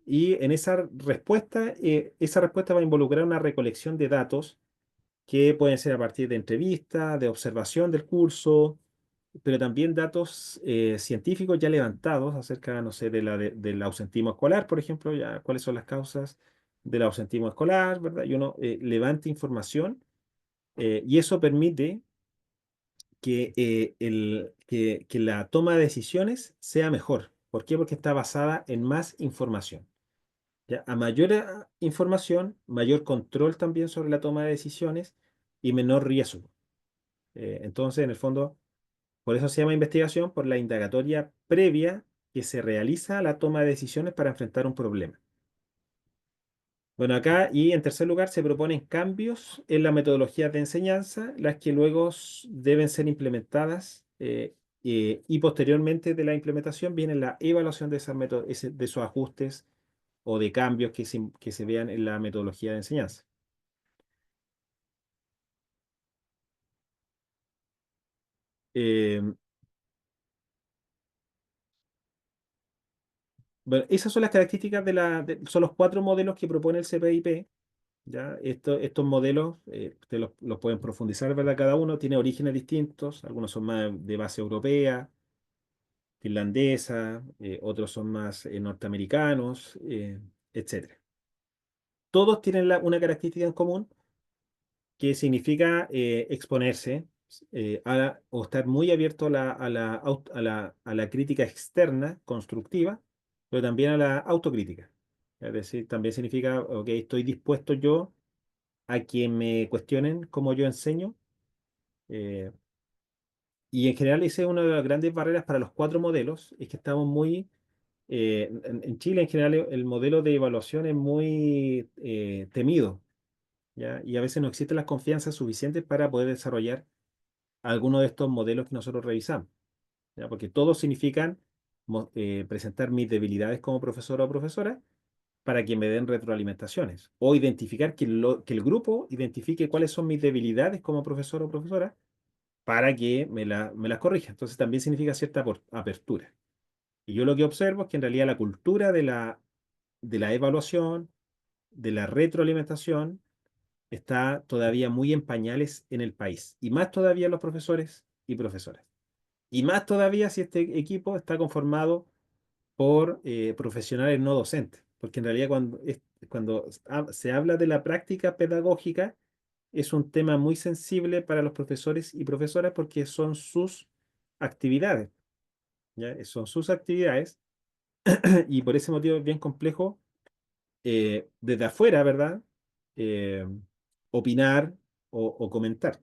y en esa respuesta va a involucrar una recolección de datos que pueden ser a partir de entrevistas, de observación del curso, pero también datos científicos ya levantados acerca, no sé, del ausentismo escolar, por ejemplo, ya cuáles son las causas del ausentismo escolar, ¿verdad? Y uno levanta información y eso permite que la toma de decisiones sea mejor. ¿Por qué? Porque está basada en más información. ¿Ya? A mayor información, mayor control también sobre la toma de decisiones y menor riesgo. Entonces, en el fondo, por eso se llama investigación, por la indagatoria previa que se realiza a la toma de decisiones para enfrentar un problema. Bueno, acá y en tercer lugar se proponen cambios en la metodología de enseñanza, las que luego deben ser implementadas y posteriormente de la implementación viene la evaluación de de esos ajustes o de cambios que se vean en la metodología de enseñanza. Eh, bueno, esas son las características son los 4 modelos que propone el CPIP. ¿Ya? Estos modelos los pueden profundizar, ¿verdad? Cada uno tiene orígenes distintos, algunos son más de base europea, finlandesa, otros son más norteamericanos, etcétera. Todos tienen una característica en común que significa exponerse o estar muy abierto a la crítica externa, constructiva, pero también a la autocrítica. Es decir, también significa, ok, estoy dispuesto yo a que me cuestionen cómo yo enseño. eh, y en general, esa es una de las grandes barreras para los 4 modelos, es que estamos muy, en Chile en general el modelo de evaluación es muy temido, ¿ya? Y a veces no existen las confianzas suficientes para poder desarrollar alguno de estos modelos que nosotros revisamos, ¿ya? Porque todos significan presentar mis debilidades como profesor o profesora para que me den retroalimentaciones o identificar que el grupo identifique cuáles son mis debilidades como profesor o profesora para que me las corrija. Entonces también significa cierta apertura. Y yo lo que observo es que en realidad la cultura de la evaluación, de la retroalimentación, está todavía muy en pañales en el país. Y más todavía los profesores y profesoras. Y más todavía si este equipo está conformado por profesionales no docentes. Porque en realidad cuando se habla de la práctica pedagógica, es un tema muy sensible para los profesores y profesoras porque son sus actividades, ¿ya? Son sus actividades y por ese motivo es bien complejo desde afuera, ¿verdad? Eh, opinar o comentar.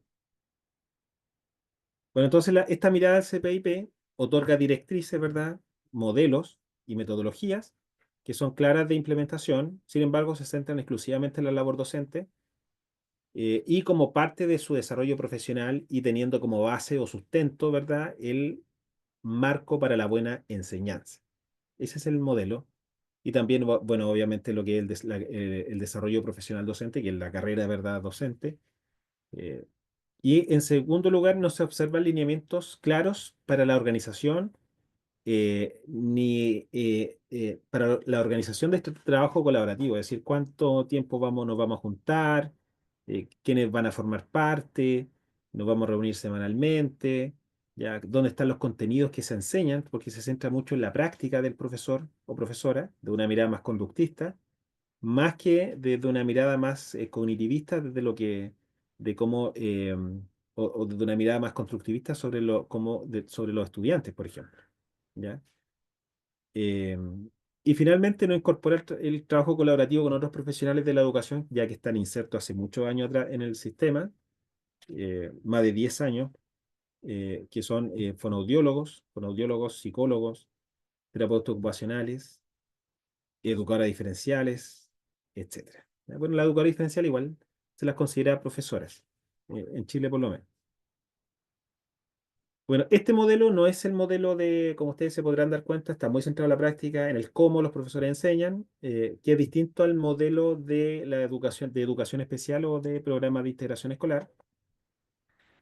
Bueno, entonces esta mirada del CPIP otorga directrices, ¿verdad? Modelos y metodologías que son claras de implementación, sin embargo, se centran exclusivamente en la labor docente y como parte de su desarrollo profesional y teniendo como base o sustento, ¿verdad? El marco para la buena enseñanza. Ese es el modelo. Y también, bueno, obviamente lo que es el desarrollo profesional docente, que es la carrera, ¿verdad? Docente. Eh, y en segundo lugar, no se observan lineamientos claros para la organización ni para la organización de este trabajo colaborativo, es decir, cuánto tiempo nos vamos a juntar, quiénes van a formar parte, nos vamos a reunir semanalmente, ya, dónde están los contenidos que se enseñan, porque se centra mucho en la práctica del profesor o profesora, de una mirada más conductista, más que desde una mirada más cognitivista, desde de cómo, o desde una mirada más constructivista sobre sobre los estudiantes, por ejemplo. ¿Ya? Eh, y finalmente, no incorporar el trabajo colaborativo con otros profesionales de la educación, ya que están insertos hace muchos años atrás en el sistema, más de 10 años, que son fonoaudiólogos, psicólogos, terapeutas ocupacionales, educadoras diferenciales, etcétera. Bueno, la educadora diferencial igual se las considera profesoras, en Chile por lo menos. Bueno, este modelo no es el modelo como ustedes se podrán dar cuenta, está muy centrado en la práctica, en el cómo los profesores enseñan, que es distinto al modelo de la educación, de educación especial o de programa de integración escolar.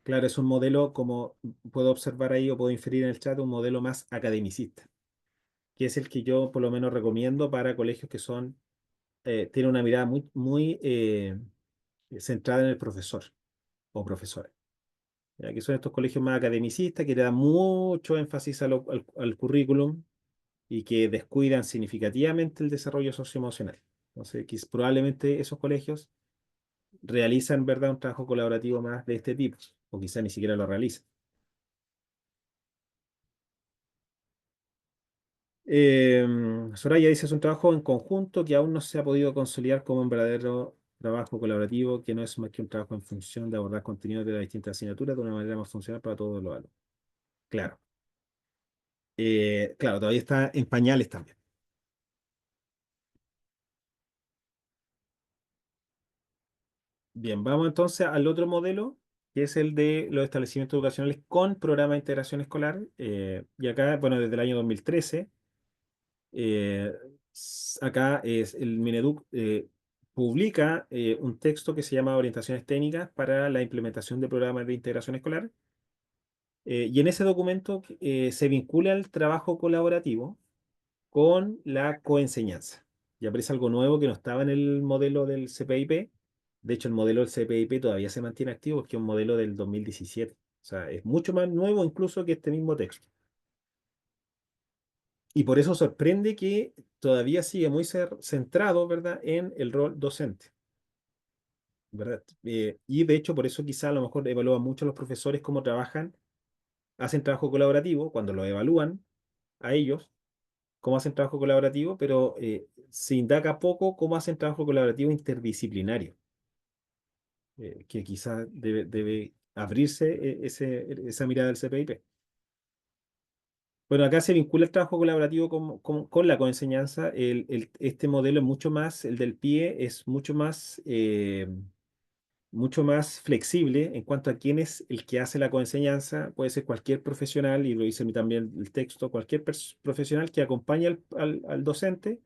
Claro, es un modelo, como puedo observar ahí o puedo inferir en el chat, un modelo más academicista, que es el que yo por lo menos recomiendo para colegios que tienen una mirada muy centrada en el profesor o profesora. Ya que son estos colegios más academicistas que le dan mucho énfasis al currículum y que descuidan significativamente el desarrollo socioemocional. Entonces, probablemente esos colegios realizan, ¿verdad?, un trabajo colaborativo más de este tipo, o quizá ni siquiera lo realizan. Eh, Soraya dice, es un trabajo en conjunto que aún no se ha podido consolidar como un verdadero trabajo colaborativo, que no es más que un trabajo en función de abordar contenidos de las distintas asignaturas de una manera más funcional para todos los alumnos. Claro. Claro, todavía está en pañales también. Bien, vamos entonces al otro modelo, que es el de los establecimientos educacionales con programa de integración escolar. Y acá, bueno, desde el año 2013, eh, acá es el Mineduc publica un texto que se llama Orientaciones técnicas para la implementación de programas de integración escolar. Y en ese documento se vincula el trabajo colaborativo con la coenseñanza. Y aparece algo nuevo que no estaba en el modelo del CPIP. De hecho, el modelo del CPIP todavía se mantiene activo, porque es un modelo del 2017. O sea, es mucho más nuevo incluso que este mismo texto. Y por eso sorprende que todavía sigue muy centrado, ¿verdad?, en el rol docente, ¿verdad? Y de hecho, por eso quizá a lo mejor evalúan mucho los profesores cómo trabajan, hacen trabajo colaborativo, cuando lo evalúan a ellos, cómo hacen trabajo colaborativo, pero se indaga poco cómo hacen trabajo colaborativo interdisciplinario, que quizás debe abrirse esa mirada del CPIP. Bueno, acá se vincula el trabajo colaborativo con la coenseñanza. Este modelo es mucho más, el del PIE es mucho más flexible en cuanto a quién es el que hace la coenseñanza. Puede ser cualquier profesional, y lo dice también el texto, cualquier profesional que acompañe al docente,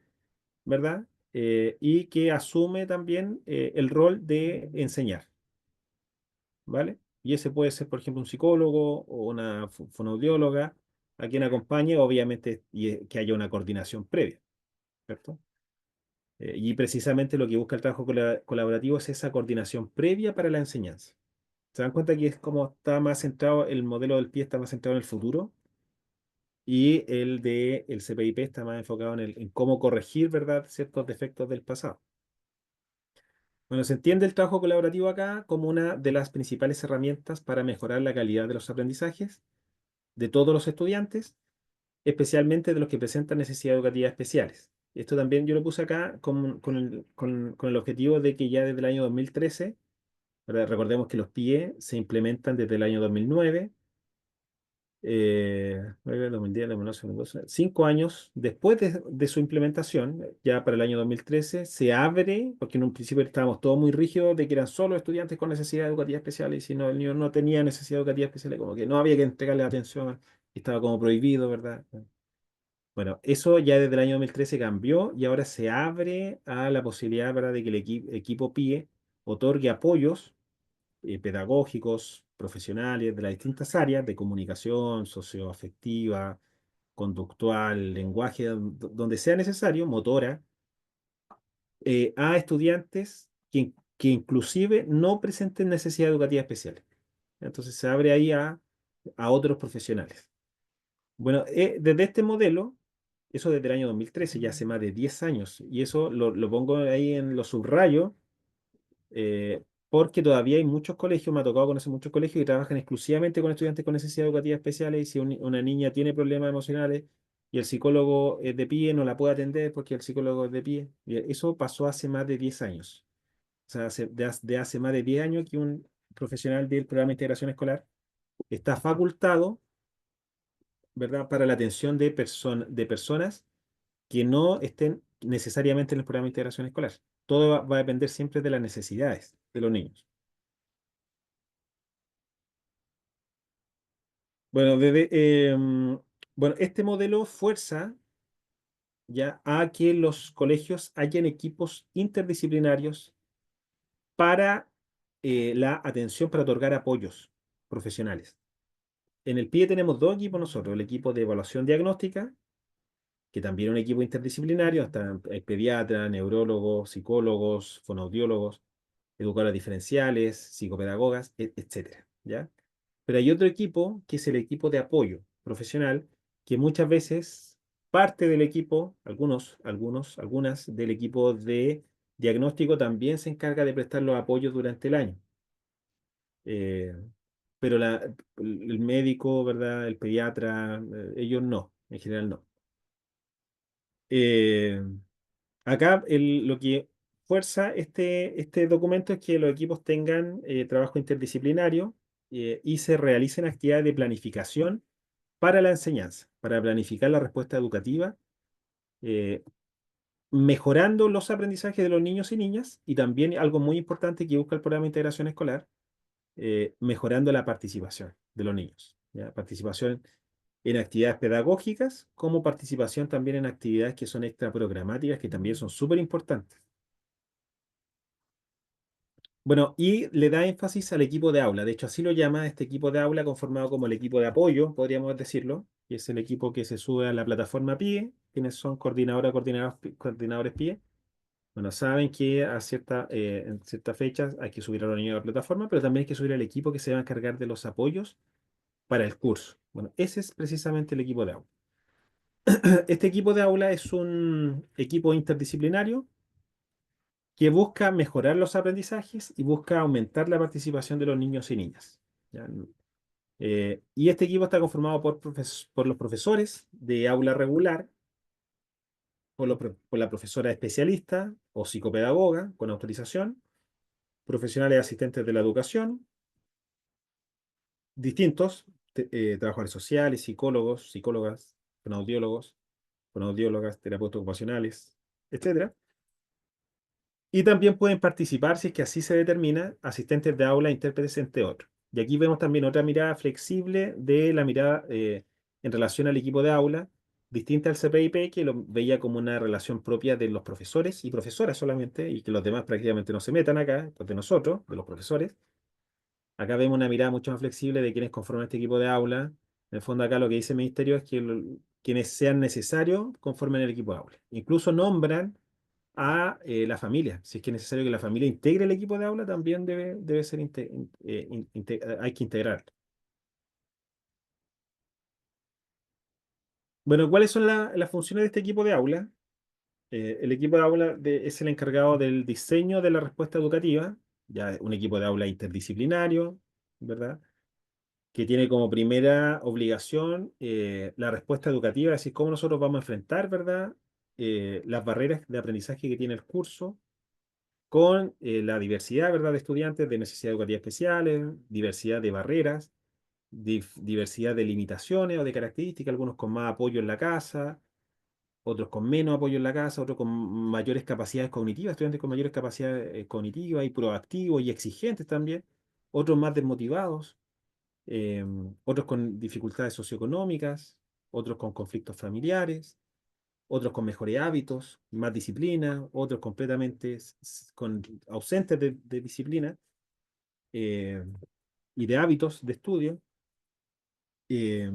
¿verdad? Y que asume también el rol de enseñar, ¿vale? Y ese puede ser, por ejemplo, un psicólogo o una fonoaudióloga a quien acompañe, obviamente, y que haya una coordinación previa, ¿cierto? Y precisamente lo que busca el trabajo colaborativo es esa coordinación previa para la enseñanza. ¿Se dan cuenta que es como está más centrado, el modelo del pie está más centrado en el futuro y el CPIP está más enfocado en cómo corregir, ¿verdad?, ciertos defectos del pasado? Bueno, se entiende el trabajo colaborativo acá como una de las principales herramientas para mejorar la calidad de los aprendizajes de todos los estudiantes especialmente de los que presentan necesidades educativas especiales. Esto también yo lo puse acá con el objetivo de que ya desde el año 2013, ¿verdad? Recordemos que los PIE se implementan desde el año 2009, 2010, 2011, 2012, 5 años después de su implementación, ya para el año 2013, se abre, porque en un principio estábamos todos muy rígidos de que eran solo estudiantes con necesidades educativas especiales, y si no, el niño no tenía necesidad educativa especial, como que no había que entregarle atención, y estaba como prohibido, ¿verdad? Bueno, eso ya desde el año 2013 cambió y ahora se abre a la posibilidad, ¿verdad?, de que el equipo PIE otorgue apoyos pedagógicos, profesionales de las distintas áreas de comunicación, socioafectiva, conductual, lenguaje, donde sea necesario, motora, a estudiantes que inclusive no presenten necesidad educativa especial. Entonces se abre ahí a otros profesionales. Bueno, desde este modelo, eso desde el año 2013, ya hace más de 10 años, y eso lo pongo ahí en los subrayos, porque todavía hay muchos colegios, me ha tocado conocer muchos colegios que trabajan exclusivamente con estudiantes con necesidades educativas especiales, y si una niña tiene problemas emocionales y el psicólogo es de pie, no la puede atender porque el psicólogo es de pie. Y eso pasó hace más de 10 años. O sea, de hace más de 10 años que un profesional del programa de integración escolar está facultado, ¿verdad?, para la atención de personas que no estén necesariamente en el programa de integración escolar. Todo va a depender siempre de las necesidades de los niños. Bueno, bueno, este modelo fuerza ya a que los colegios hayan equipos interdisciplinarios para la atención, para otorgar apoyos profesionales. En el PIE tenemos dos equipos nosotros, el equipo de evaluación diagnóstica, que también es un equipo interdisciplinario, hasta hay pediatras, neurólogos, psicólogos, fonoaudiólogos, educadoras diferenciales, psicopedagogas, etcétera, ¿ya? Pero hay otro equipo que es el equipo de apoyo profesional, que muchas veces parte del equipo, algunas del equipo de diagnóstico también se encarga de prestar los apoyos durante el año. Eh, pero el médico, ¿verdad? El pediatra, ellos no, en general no. Eh, Acá lo que fuerza este documento es que los equipos tengan trabajo interdisciplinario y se realicen actividades de planificación para la enseñanza, para planificar la respuesta educativa, eh, mejorando los aprendizajes de los niños y niñas, y también algo muy importante que busca el programa de integración escolar, mejorando la participación de los niños. ¿Ya? Participación en actividades pedagógicas, como participación también en actividades que son extraprogramáticas, que también son súper importantes. Bueno, y le da énfasis al equipo de aula. De hecho, así lo llama este equipo de aula, conformado como el equipo de apoyo, podríamos decirlo, que es el equipo que se sube a la plataforma PIE, quienes son coordinadores PIE. Bueno, saben que en ciertas fechas hay que subir a los niños a la plataforma, pero también hay que subir al equipo que se va a encargar de los apoyos para el curso. Bueno, ese es precisamente el equipo de aula. Este equipo de aula es un equipo interdisciplinario que busca mejorar los aprendizajes y busca aumentar la participación de los niños y niñas. ¿Ya? Y este equipo está conformado por los profesores de aula regular, por la profesora especialista o psicopedagoga con autorización, profesionales asistentes de la educación, distintos, trabajadores sociales, psicólogos, psicólogas, fonoaudiólogos, fonoaudiólogas, terapeutas ocupacionales, etcétera. Y también pueden participar, si es que así se determina, asistentes de aula, intérpretes, entre otros. Y aquí vemos también otra mirada flexible de la mirada en relación al equipo de aula, distinta al CPIP, que lo veía como una relación propia de los profesores y profesoras solamente, y que los demás prácticamente no se metan acá, pues de nosotros, de los profesores. Acá vemos una mirada mucho más flexible de quienes conforman este equipo de aula. En el fondo acá lo que dice el ministerio es que quienes sean necesarios conformen el equipo de aula. Incluso nombran a la familia. Si es que es necesario que la familia integre el equipo de aula, también debe ser hay que integrar. Bueno, ¿cuáles son las funciones de este equipo de aula? El equipo de aula es el encargado del diseño de la respuesta educativa, ya un equipo de aula interdisciplinario, ¿verdad? que tiene como primera obligación la respuesta educativa, es decir, cómo nosotros vamos a enfrentar, ¿verdad? Las barreras de aprendizaje que tiene el curso con la diversidad, ¿verdad? De estudiantes de necesidades educativas especiales, diversidad de barreras, diversidad de limitaciones o de características, algunos con más apoyo en la casa, otros con menos apoyo en la casa, otros con mayores capacidades cognitivas, estudiantes con mayores capacidades cognitivas y proactivos y exigentes también, otros más desmotivados, eh, otros con dificultades socioeconómicas, otros con conflictos familiares, otros con mejores hábitos, más disciplina, otros completamente ausentes de disciplina eh, y de hábitos de estudio. Eh,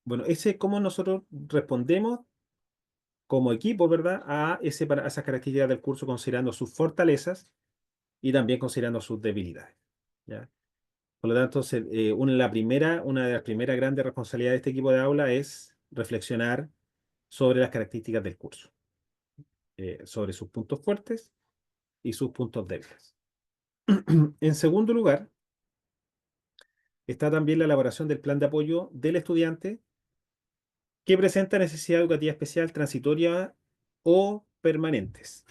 bueno, ese es cómo nosotros respondemos como equipo, ¿verdad? A esas características del curso, considerando sus fortalezas y también considerando sus debilidades. ¿Ya? Por lo tanto, una de las primeras grandes responsabilidades de este equipo de aula es reflexionar sobre las características del curso, sobre sus puntos fuertes y sus puntos débiles. En segundo lugar, está también la elaboración del plan de apoyo del estudiante que presenta necesidad educativa especial transitoria o permanentes.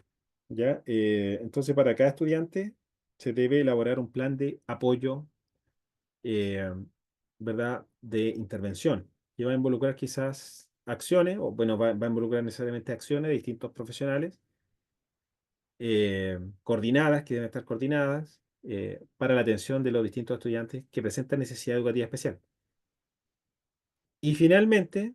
¿Ya? Entonces, para cada estudiante se debe elaborar un plan de apoyo, eh, ¿verdad? De intervención, que va a involucrar quizás acciones, o bueno, va a involucrar necesariamente acciones de distintos profesionales, coordinadas, que deben estar coordinadas, para la atención de los distintos estudiantes que presentan necesidad educativa especial. Y finalmente,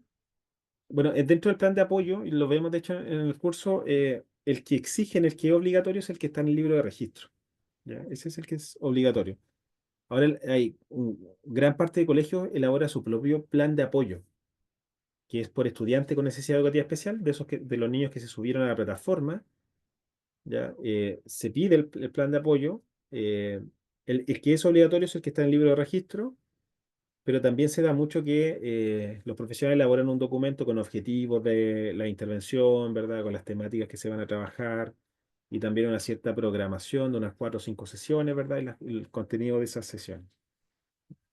bueno, dentro del plan de apoyo, y lo vemos de hecho en el curso, el que exigen, el que es obligatorio es el que está en el libro de registro. ¿Ya? Ese es el que es obligatorio. Ahora hay gran parte de colegios elabora su propio plan de apoyo, que es por estudiante con necesidad educativa especial, de los niños que se subieron a la plataforma, ¿ya? Se pide el plan de apoyo. eh, el que es obligatorio es el que está en el libro de registro, pero también se da mucho que los profesionales elaboran un documento con objetivos de la intervención, ¿verdad? Con las temáticas que se van a trabajar y también una cierta programación de unas 4 o 5 sesiones, ¿verdad? Y el contenido de esas sesiones.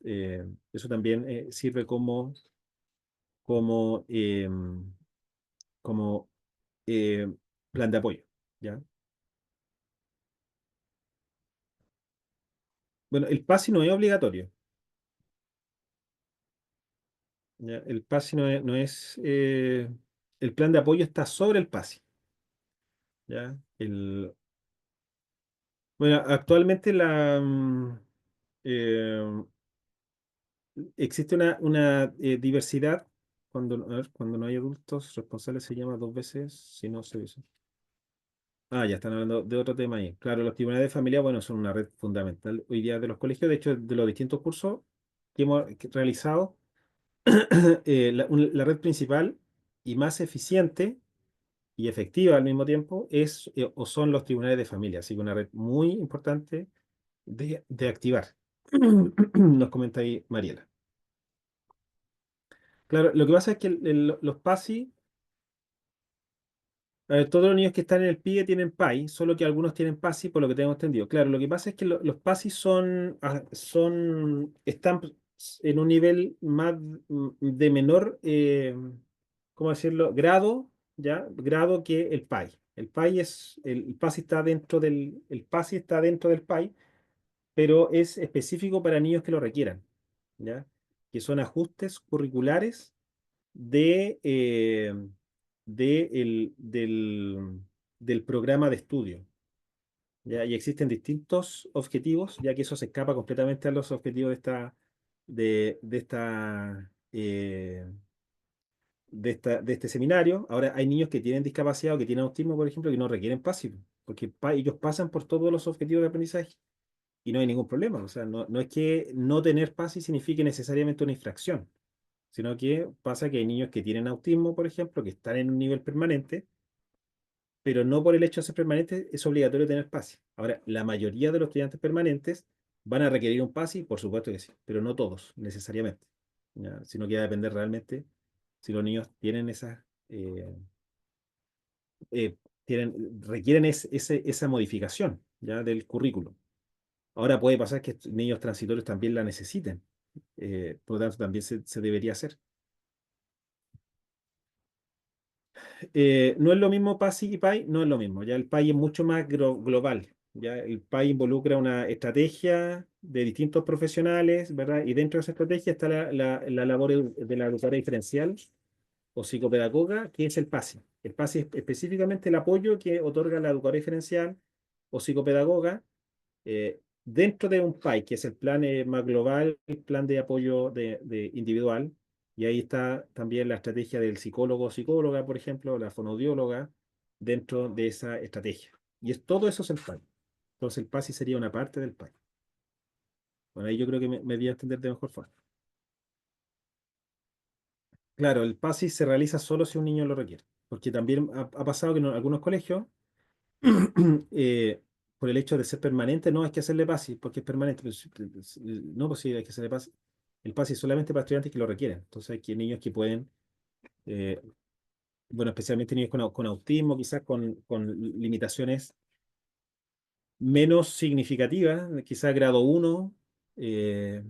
Eso también sirve como, como eh, plan de apoyo, ¿ya? Bueno, el PASI no es obligatorio, ¿ya? El PASI el plan de apoyo está sobre el PASI, ¿ya? Bueno, actualmente eh, existe una diversidad a ver, cuando no hay adultos responsables se llama 2 veces, si no se dice. Ah, ya están hablando de otro tema ahí. Claro, los tribunales de familia, bueno, son una red fundamental hoy día de los colegios, de hecho, de los distintos cursos que hemos realizado, la red principal y más eficiente y efectiva al mismo tiempo o son los tribunales de familia, así que una red muy importante de activar. Nos comenta ahí Mariela. Claro, lo que pasa es que los PASI, a ver, todos los niños que están en el PIE tienen PAI, solo que algunos tienen PASI, por lo que tengo entendido. Claro, lo que pasa es que los PASI están en un nivel más de menor, ¿cómo decirlo? Grado, ¿ya? Grado que el PAI. El PASI está el PASI está dentro del PAI, pero es específico para niños que lo requieran, ¿ya? Que son ajustes curriculares de, del programa de estudio. ¿Ya? Y existen distintos objetivos, ya que eso se escapa completamente a los objetivos de esta, de este seminario. Ahora hay niños que tienen discapacidad o que tienen autismo, por ejemplo, que no requieren PASI, porque ellos pasan por todos los objetivos de aprendizaje y no hay ningún problema. O sea, no es que no tener PASI signifique necesariamente una infracción, sino que pasa que hay niños que tienen autismo, por ejemplo, que están en un nivel permanente, pero no por el hecho de ser permanente es obligatorio tener PASI. Ahora, la mayoría de los estudiantes permanentes van a requerir un PASI, por supuesto que sí, pero no todos necesariamente, ¿ya? Sino que va a depender realmente si los niños tienen requieren esa modificación, ¿ya? Del currículo. Ahora puede pasar que niños transitorios también la necesiten, Por lo tanto también se debería hacer. No es lo mismo PASI y PAI, no es lo mismo. Ya el PAI es mucho más global. Ya el PAI involucra una estrategia de distintos profesionales, ¿verdad? Y dentro de esa estrategia está la labor de la educadora diferencial o psicopedagoga, que es el PASI. El PASI es específicamente el apoyo que otorga la educadora diferencial o psicopedagoga dentro de un PAI, que es el plan más global, el plan de apoyo de individual. Y ahí está también la estrategia del psicólogo o psicóloga, por ejemplo, la fonoaudióloga, dentro de esa estrategia. Todo eso es el PAI. Entonces el PASI sería una parte del PAI. Bueno, ahí yo creo que me di a entender de mejor forma. Claro, el PASI se realiza solo si un niño lo requiere, porque también ha pasado que en algunos colegios, por el hecho de ser permanente, no hay que hacerle PASI, porque es permanente. No, pues sí, hay que hacerle PASI. El PASI es solamente para estudiantes que lo requieren. Entonces hay que niños que pueden, eh, bueno, especialmente niños con autismo, quizás con limitaciones menos significativas, quizás grado uno, eh,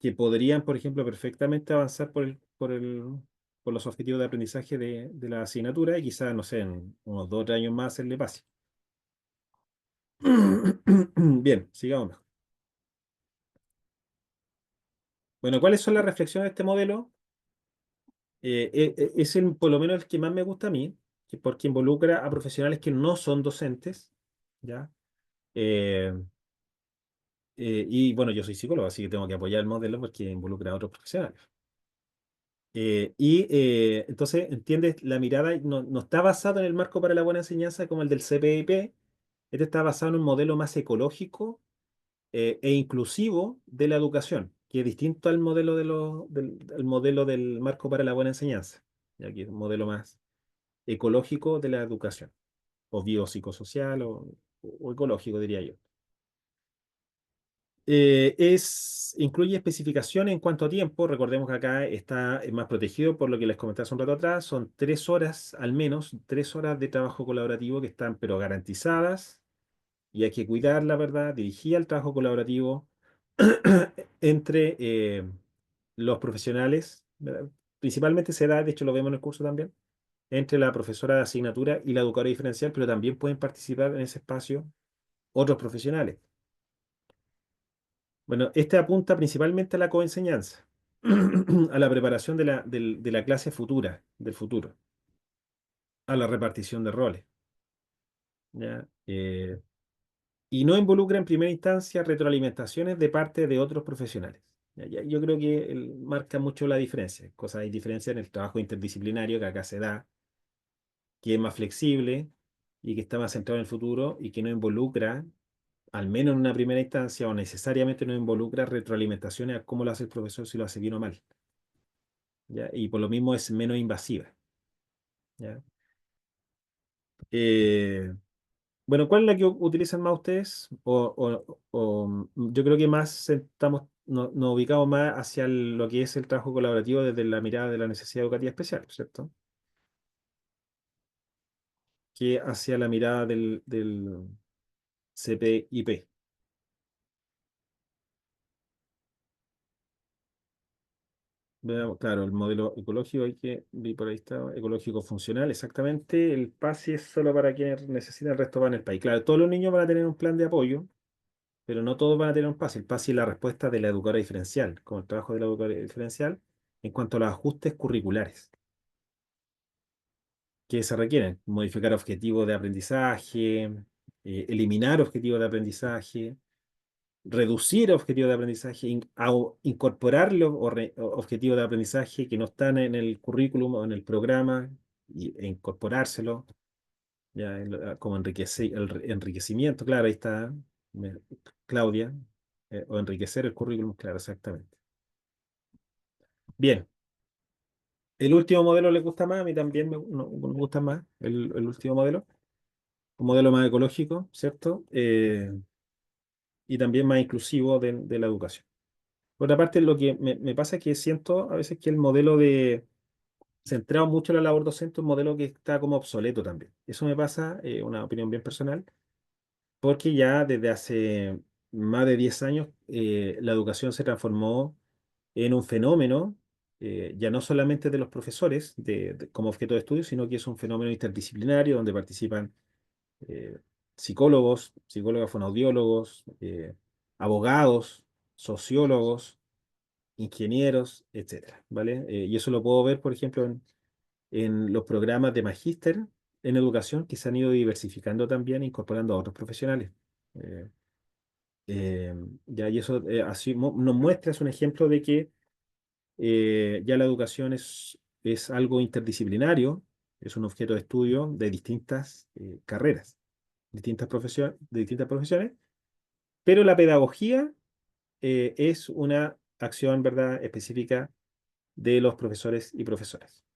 que podrían, por ejemplo, perfectamente avanzar por los objetivos de aprendizaje de la asignatura y quizás, no sé, en unos 2 o 3 años más hacerle PASI. Bien, sigamos mejor. Bueno, ¿cuáles son las reflexiones de este modelo? Es por lo menos el que más me gusta a mí, porque involucra a profesionales que no son docentes, ¿ya? Eh, y bueno, yo soy psicólogo, así que tengo que apoyar el modelo porque involucra a otros profesionales. Entonces, ¿entiendes? La mirada no está basada en el marco para la buena enseñanza como el del CPIP. Este está basado en un modelo más ecológico e inclusivo de la educación, que es distinto al modelo, al modelo del marco para la buena enseñanza, ya que es un modelo más ecológico de la educación, o biopsicosocial o ecológico, diría yo. Incluye especificaciones en cuanto a tiempo. Recordemos que acá está más protegido por lo que les comenté hace un rato atrás. Son 3 horas, al menos 3 horas de trabajo colaborativo que están, pero garantizadas. Y hay que cuidar, la verdad, dirigir el trabajo colaborativo entre los profesionales. ¿Verdad? Principalmente se da, de hecho lo vemos en el curso también, entre la profesora de asignatura y la educadora diferencial, pero también pueden participar en ese espacio otros profesionales. Bueno, este apunta principalmente a la coenseñanza, a la preparación de la clase futura, del futuro, a la repartición de roles, ¿ya? Y no involucra en primera instancia retroalimentaciones de parte de otros profesionales. Yo creo que marca mucho la diferencia. Hay diferencia en el trabajo interdisciplinario que acá se da, que es más flexible y que está más centrado en el futuro y que no involucra, al menos en una primera instancia, o necesariamente no involucra retroalimentaciones a cómo lo hace el profesor, si lo hace bien o mal. ¿Ya? Y por lo mismo es menos invasiva. ¿Ya? Eh, bueno, ¿cuál es la que utilizan más ustedes? Yo creo que nos ubicamos más hacia lo que es el trabajo colaborativo desde la mirada de la necesidad educativa especial, ¿cierto? Que hacia la mirada del CPIP. Veamos, claro, el modelo ecológico hay que, vi por ahí está, ecológico funcional, exactamente. El PASI es solo para quienes necesitan, el resto va en el país. Claro, todos los niños van a tener un plan de apoyo, pero no todos van a tener un PASI. El PASI es la respuesta de la educadora diferencial, como el trabajo de la educadora diferencial, en cuanto a los ajustes curriculares que se requieren. Modificar objetivos de aprendizaje, eliminar objetivos de aprendizaje, reducir objetivos de aprendizaje, incorporar los objetivos de aprendizaje que no están en el currículum o en el programa e incorporárselo, ya, como enriquecimiento, claro, ahí está Claudia, o enriquecer el currículum, claro, exactamente. Bien, el último modelo le gusta más, a mí también me gusta más el último modelo, un modelo más ecológico, ¿cierto? Y también más inclusivo de la educación. Por otra parte, lo que me pasa es que siento a veces que el modelo centrado mucho en la labor docente es un modelo que está como obsoleto también. Eso me pasa, una opinión bien personal, porque ya desde hace más de 10 años la educación se transformó en un fenómeno, ya no solamente de los profesores como objeto de estudio, sino que es un fenómeno interdisciplinario donde participan eh, psicólogos, psicólogas fonoaudiólogos, abogados, sociólogos, ingenieros, etcétera, ¿vale? Y eso lo puedo ver, por ejemplo, en los programas de magíster en educación que se han ido diversificando también, incorporando a otros profesionales. Eh, eh, ya, y eso así nos muestra, es un ejemplo de que ya la educación es algo interdisciplinario, es un objeto de estudio de distintas carreras, de distintas profesiones, pero la pedagogía es una acción, ¿verdad?, específica de los profesores y profesoras.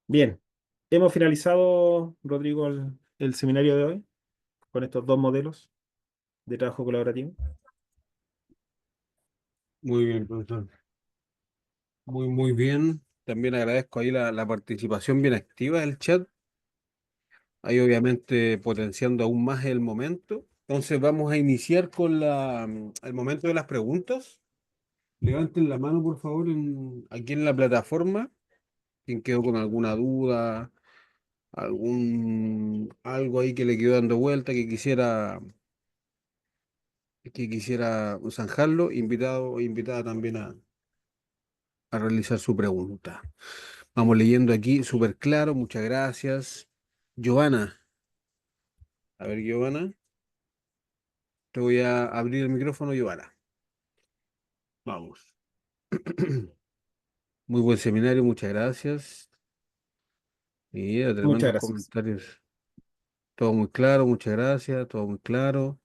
Bien, hemos finalizado, Rodrigo, el seminario de hoy con estos dos modelos de trabajo colaborativo. Muy bien, profesor. Muy bien. También agradezco ahí la participación bien activa del chat. Ahí obviamente potenciando aún más el momento. Entonces vamos a iniciar con el momento de las preguntas. Levanten la mano, por favor, aquí en la plataforma. Quien quedó con alguna duda, algo ahí que le quedó dando vuelta, que quisiera zanjarlo, invitado o invitada también a realizar su pregunta. Vamos leyendo aquí, súper claro, muchas gracias. Giovanna, a ver, Giovanna, te voy a abrir el micrófono, Giovanna. Vamos. Muy buen seminario, muchas gracias. Mira, Muchas tremendos gracias. comentarios. Todo muy claro, muchas gracias, todo muy claro.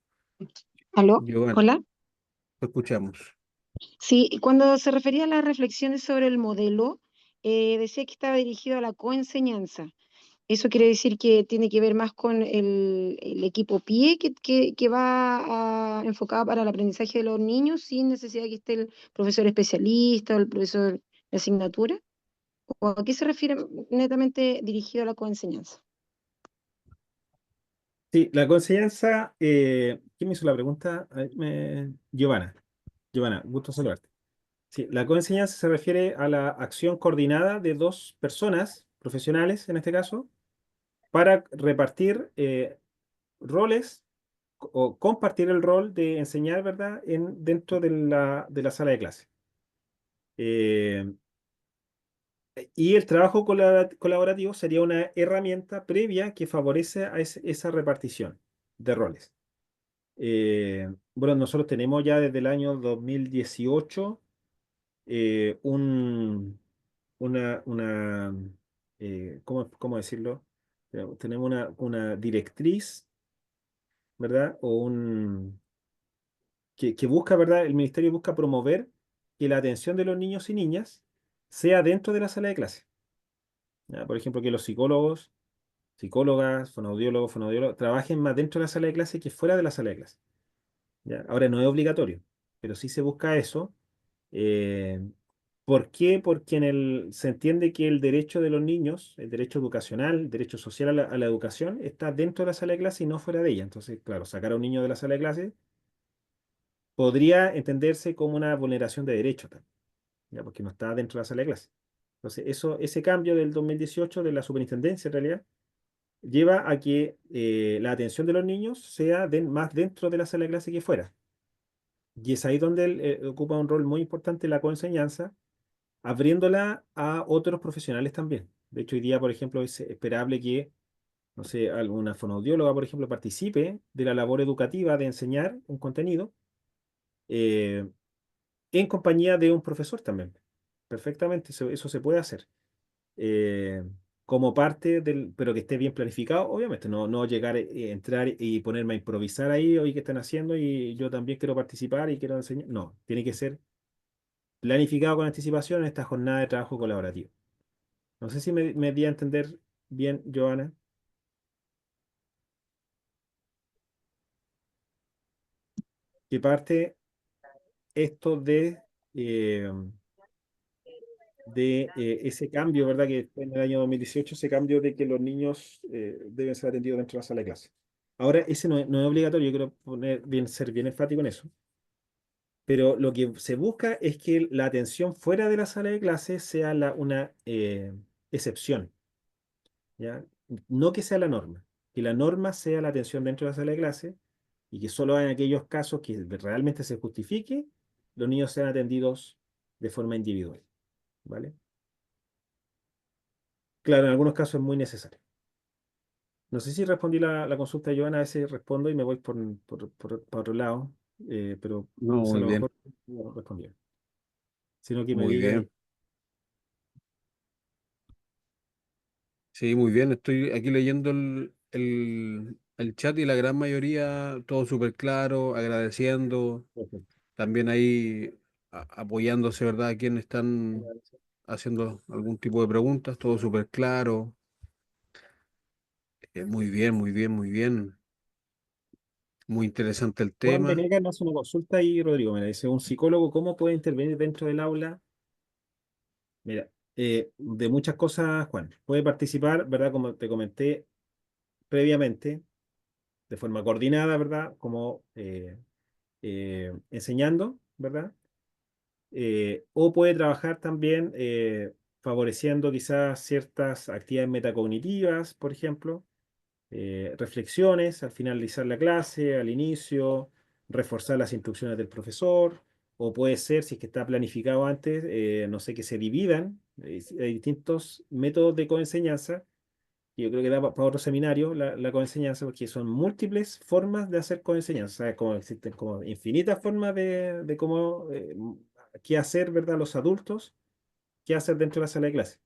¿Aló? Giovanna, ¿Hola? te escuchamos. Sí, cuando se refería a las reflexiones sobre el modelo, decía que estaba dirigido a la coenseñanza. Eso quiere decir que tiene que ver más con el equipo PIE que va enfocado para el aprendizaje de los niños sin necesidad de que esté el profesor especialista o el profesor de asignatura. ¿O a qué se refiere netamente dirigido a la coenseñanza? Sí, la consellanza, ¿quién me hizo la pregunta? Giovanna. Giovanna, gusto saludarte. Sí, la coenseñanza se refiere a la acción coordinada de dos personas, profesionales en este caso, para repartir roles o compartir el rol de enseñar, ¿verdad?, dentro de la sala de clase. Eh, y el trabajo colaborativo sería una herramienta previa que favorece a esa repartición de roles. Bueno, nosotros tenemos ya desde el año 2018 eh, un, ¿cómo decirlo? Tenemos una directriz, ¿verdad? Que busca, ¿verdad? El ministerio busca promover que la atención de los niños y niñas sea dentro de la sala de clase. ¿Ya? Por ejemplo, que los psicólogos, psicólogas, fonoaudiólogos, trabajen más dentro de la sala de clase que fuera de la sala de clase. ¿Ya? Ahora, no es obligatorio, pero sí se busca eso. Eh, ¿Por qué? Porque se entiende que el derecho de los niños, el derecho educacional, el derecho social a la educación, está dentro de la sala de clase y no fuera de ella. Entonces, claro, sacar a un niño de la sala de clase podría entenderse como una vulneración de derechos también, ¿ya? Porque no está dentro de la sala de clase. Entonces, ese cambio del 2018 de la superintendencia, en realidad, lleva a que la atención de los niños sea más dentro de la sala de clase que fuera. Y es ahí donde él ocupa un rol muy importante en la coenseñanza, abriéndola a otros profesionales también. De hecho, hoy día, por ejemplo, es esperable que, no sé, alguna fonoaudióloga, por ejemplo, participe de la labor educativa de enseñar un contenido eh, en compañía de un profesor también. Perfectamente, eso se puede hacer. eh, Como parte pero que esté bien planificado, obviamente, no llegar, entrar y ponerme a improvisar ahí, oye, ¿qué están haciendo? Y yo también quiero participar y quiero enseñar. No, tiene que ser planificado con anticipación en esta jornada de trabajo colaborativo. No sé si me di a entender bien, Joana, que parte esto eh, de ese cambio, ¿verdad? Que fue en el año 2018, ese cambio de que los niños deben ser atendidos dentro de la sala de clase. Ahora, ese no es obligatorio, yo quiero ser bien enfático en eso. pero lo que se busca es que la atención fuera de la sala de clases sea una excepción, ¿ya? No que sea la norma, que la norma sea la atención dentro de la sala de clase y que solo en aquellos casos que realmente se justifique, los niños sean atendidos de forma individual, ¿vale? Claro, en algunos casos es muy necesario. No sé si respondí la consulta de Joana, a veces respondo y me voy por otro lado, pero No, no sé, a muy lo bien, mejor no respondí. Sino que me muy diga, bien. Sí, muy bien. Estoy aquí leyendo el chat y la gran mayoría, todo súper claro, agradeciendo, también ahí apoyándose, ¿verdad? A quienes están haciendo algún tipo de preguntas, todo súper claro. Muy bien, muy bien, muy bien. Muy interesante el Juan tema. Venegas me hace una consulta y Rodrigo me dice, ¿un psicólogo cómo puede intervenir dentro del aula? Mira, de muchas cosas, Juan. Puede participar, ¿verdad? Como te comenté previamente, de forma coordinada, ¿verdad? Como enseñando, ¿verdad? O puede trabajar también favoreciendo quizás ciertas actividades metacognitivas, por ejemplo, reflexiones al finalizar la clase, al inicio, reforzar las instrucciones del profesor, o puede ser, si es que está planificado antes, no sé, que se dividan. Hay distintos métodos de coenseñanza, y yo creo que da para otro seminario la coenseñanza, porque son múltiples formas de hacer coenseñanza. O sea, como existen como infinitas formas de cómo, qué hacer, ¿verdad? Los adultos, qué hacer dentro de la sala de clase.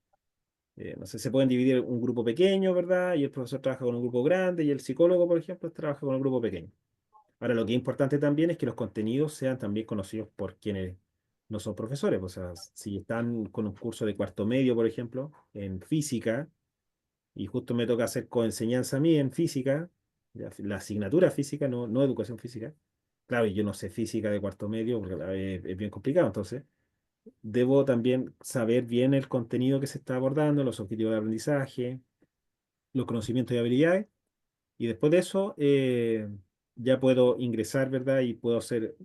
No sé, se pueden dividir un grupo pequeño, ¿verdad? Y el profesor trabaja con un grupo grande y el psicólogo, por ejemplo, trabaja con un grupo pequeño. Ahora, lo que es importante también es que los contenidos sean también conocidos por quienes no son profesores. O sea, si están con un curso de cuarto medio, por ejemplo, en física, y justo me toca hacer coenseñanza a mí en física, la asignatura física, no educación física. Claro, y yo no sé física de cuarto medio porque es bien complicado, entonces debo también saber bien el contenido que se está abordando, los objetivos de aprendizaje, los conocimientos y habilidades, y después de eso ya puedo ingresar, ¿verdad? Y puedo hacer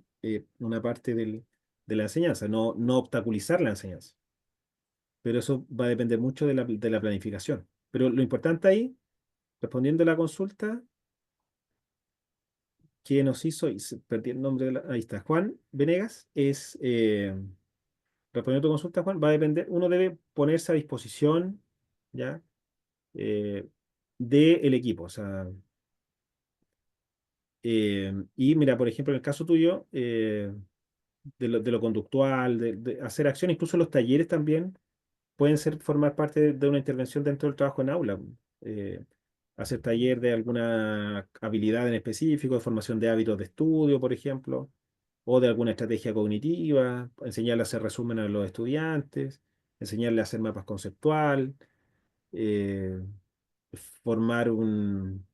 una parte de la enseñanza, no obstaculizar la enseñanza. Pero eso va a depender mucho de la planificación. Pero lo importante ahí, respondiendo a la consulta que nos hizo, y perdí el nombre ahí está, Juan Venegas, respondiendo a tu consulta, Juan, va a depender, uno debe ponerse a disposición, ¿ya? eh, del equipo. O sea, y mira, por ejemplo, en el caso tuyo, de lo conductual, de hacer acción, incluso los talleres también pueden formar parte de una intervención dentro del trabajo en aula. eh, Hacer taller de alguna habilidad en específico, de formación de hábitos de estudio, por ejemplo, o de alguna estrategia cognitiva, enseñarle a hacer resumen a los estudiantes, enseñarle a hacer mapas conceptual, eh, formar un,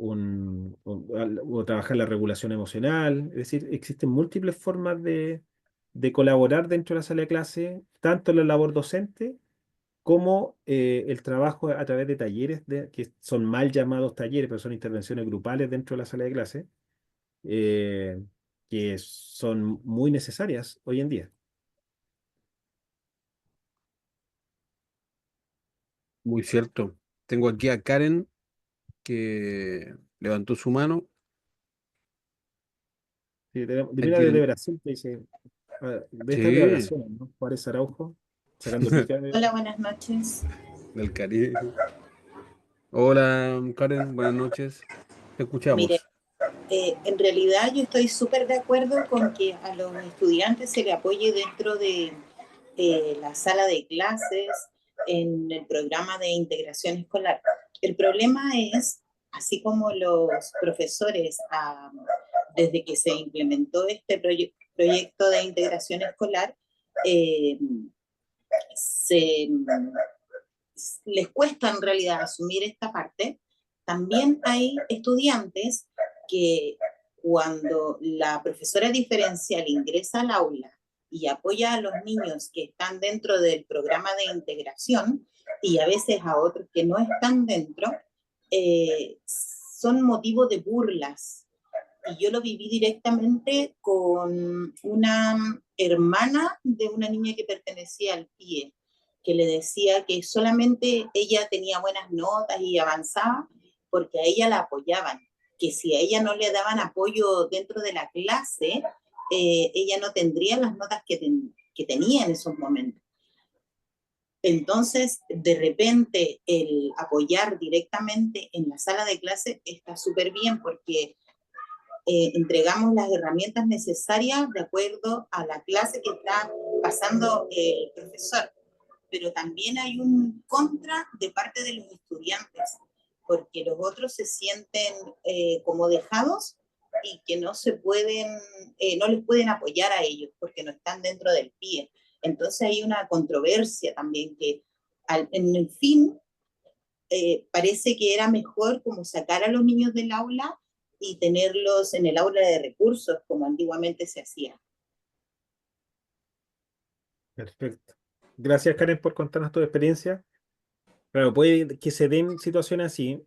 o trabajar la regulación emocional. Es decir, existen múltiples formas de colaborar dentro de la sala de clase, tanto en la labor docente como el trabajo a través de talleres, que son mal llamados talleres, pero son intervenciones grupales dentro de la sala de clase, eh, que son muy necesarias hoy en día. Muy cierto. Tengo aquí a Karen que levantó su mano. Sí, mira, Aquí desde Brasil, te dice, debe estar de sí, vacaciones, ¿no? Juárez Araujo, sacando pica Hola, buenas noches. del Caribe. Hola, Karen, buenas noches. Te Mire, escuchamos. en realidad yo estoy súper de acuerdo con que a los estudiantes se le apoye dentro de la sala de clases en el programa de integración escolar. El problema es, así como los profesores, desde que se implementó este proyecto de integración escolar, eh, se, les cuesta en realidad asumir esta parte. También hay estudiantes que cuando la profesora diferencial ingresa al aula y apoya a los niños que están dentro del programa de integración y a veces a otros que no están dentro, son motivo de burlas Y yo lo viví directamente con una hermana de una niña que pertenecía al PIE, que le decía que solamente ella tenía buenas notas y avanzaba porque a ella la apoyaban, que si a ella no le daban apoyo dentro de la clase, ella no tendría las notas que tenía en esos momentos. Entonces, de repente, el apoyar directamente en la sala de clase está súper bien porque entregamos las herramientas necesarias de acuerdo a la clase que está pasando el profesor. Pero también hay un contra de parte de los estudiantes, porque los otros se sienten como dejados y que no se pueden, no les pueden apoyar a ellos porque no están dentro del PIE. Entonces hay una controversia también que en el fin parece que era mejor como sacar a los niños del aula y tenerlos en el aula de recursos como antiguamente se hacía. Perfecto. Gracias, Karen, por contarnos tu experiencia. Claro, puede que se den situaciones así,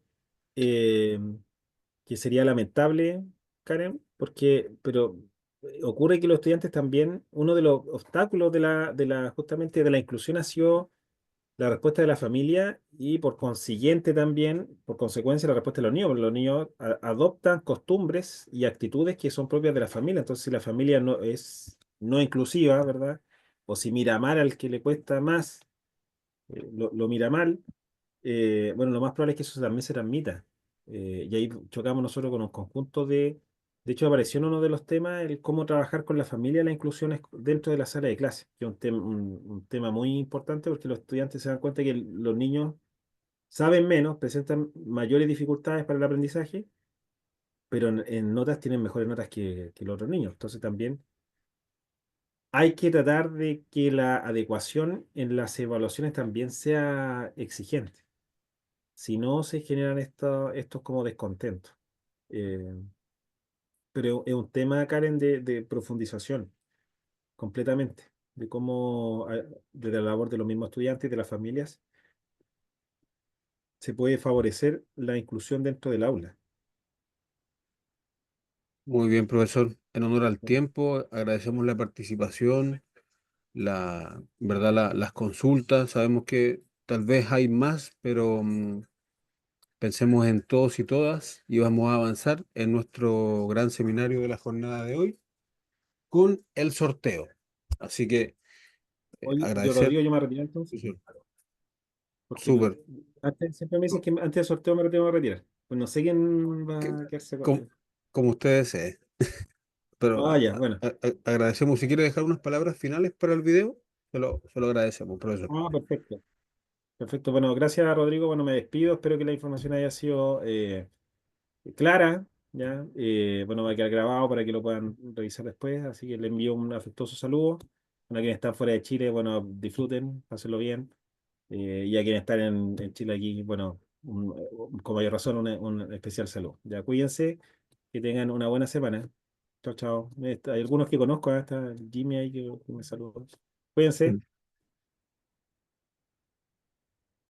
eh, que sería lamentable, Karen, pero ocurre que los estudiantes también, uno de los obstáculos justamente de la inclusión ha sido la respuesta de la familia y por consiguiente también, por consecuencia, la respuesta de los niños, porque los niños adoptan costumbres y actitudes que son propias de la familia. Entonces, si la familia no es no inclusiva, ¿verdad? O si mira mal al que le cuesta más, lo mira mal, bueno, lo más probable es que eso también se transmita. Y ahí chocamos nosotros con un conjunto de hecho, apareció en uno de los temas el cómo trabajar con la familia la inclusión dentro de la sala de clase, que es un tema muy importante porque los estudiantes se dan cuenta que los niños saben menos, presentan mayores dificultades para el aprendizaje, pero en notas tienen mejores notas que los otros niños. Entonces también hay que tratar de que la adecuación en las evaluaciones también sea exigente. Si no, se generan estos como descontentos. Eh, pero es un tema, Karen, de profundización, completamente, de cómo, desde la labor de los mismos estudiantes y de las familias, se puede favorecer la inclusión dentro del aula. Muy bien, profesor. En honor al tiempo, agradecemos la participación, ¿verdad? Las consultas. Sabemos que tal vez hay más, pero pensemos en todos y todas y vamos a avanzar en nuestro gran seminario de la jornada de hoy con el sorteo. Así que Oye, yo agradecer. Rodrigo, yo me retiro Sí, entonces, sí. porque Súper. antes, siempre me dicen que antes del sorteo me tengo que retirar. Pues no sé quién Que- va a quedarse Como, con... como usted desee. Pero Ah, ya, bueno. agradecemos. Si quiere dejar unas palabras finales para el video, se lo agradecemos, profesor. Ah, perfecto. Perfecto. Bueno, gracias, Rodrigo. Bueno, me despido. Espero que la información haya sido clara, ¿ya? Bueno, va a quedar grabado para que lo puedan revisar después, así que le envío un afectuoso saludo. Bueno, a quienes están fuera de Chile, bueno, disfruten, pásenlo bien. Y a quienes están en Chile aquí, bueno, con mayor razón, un especial saludo. Ya, cuídense, que tengan una buena semana. Chao, chao. Hay algunos que conozco, está Jimmy ahí que me saludó. Cuídense.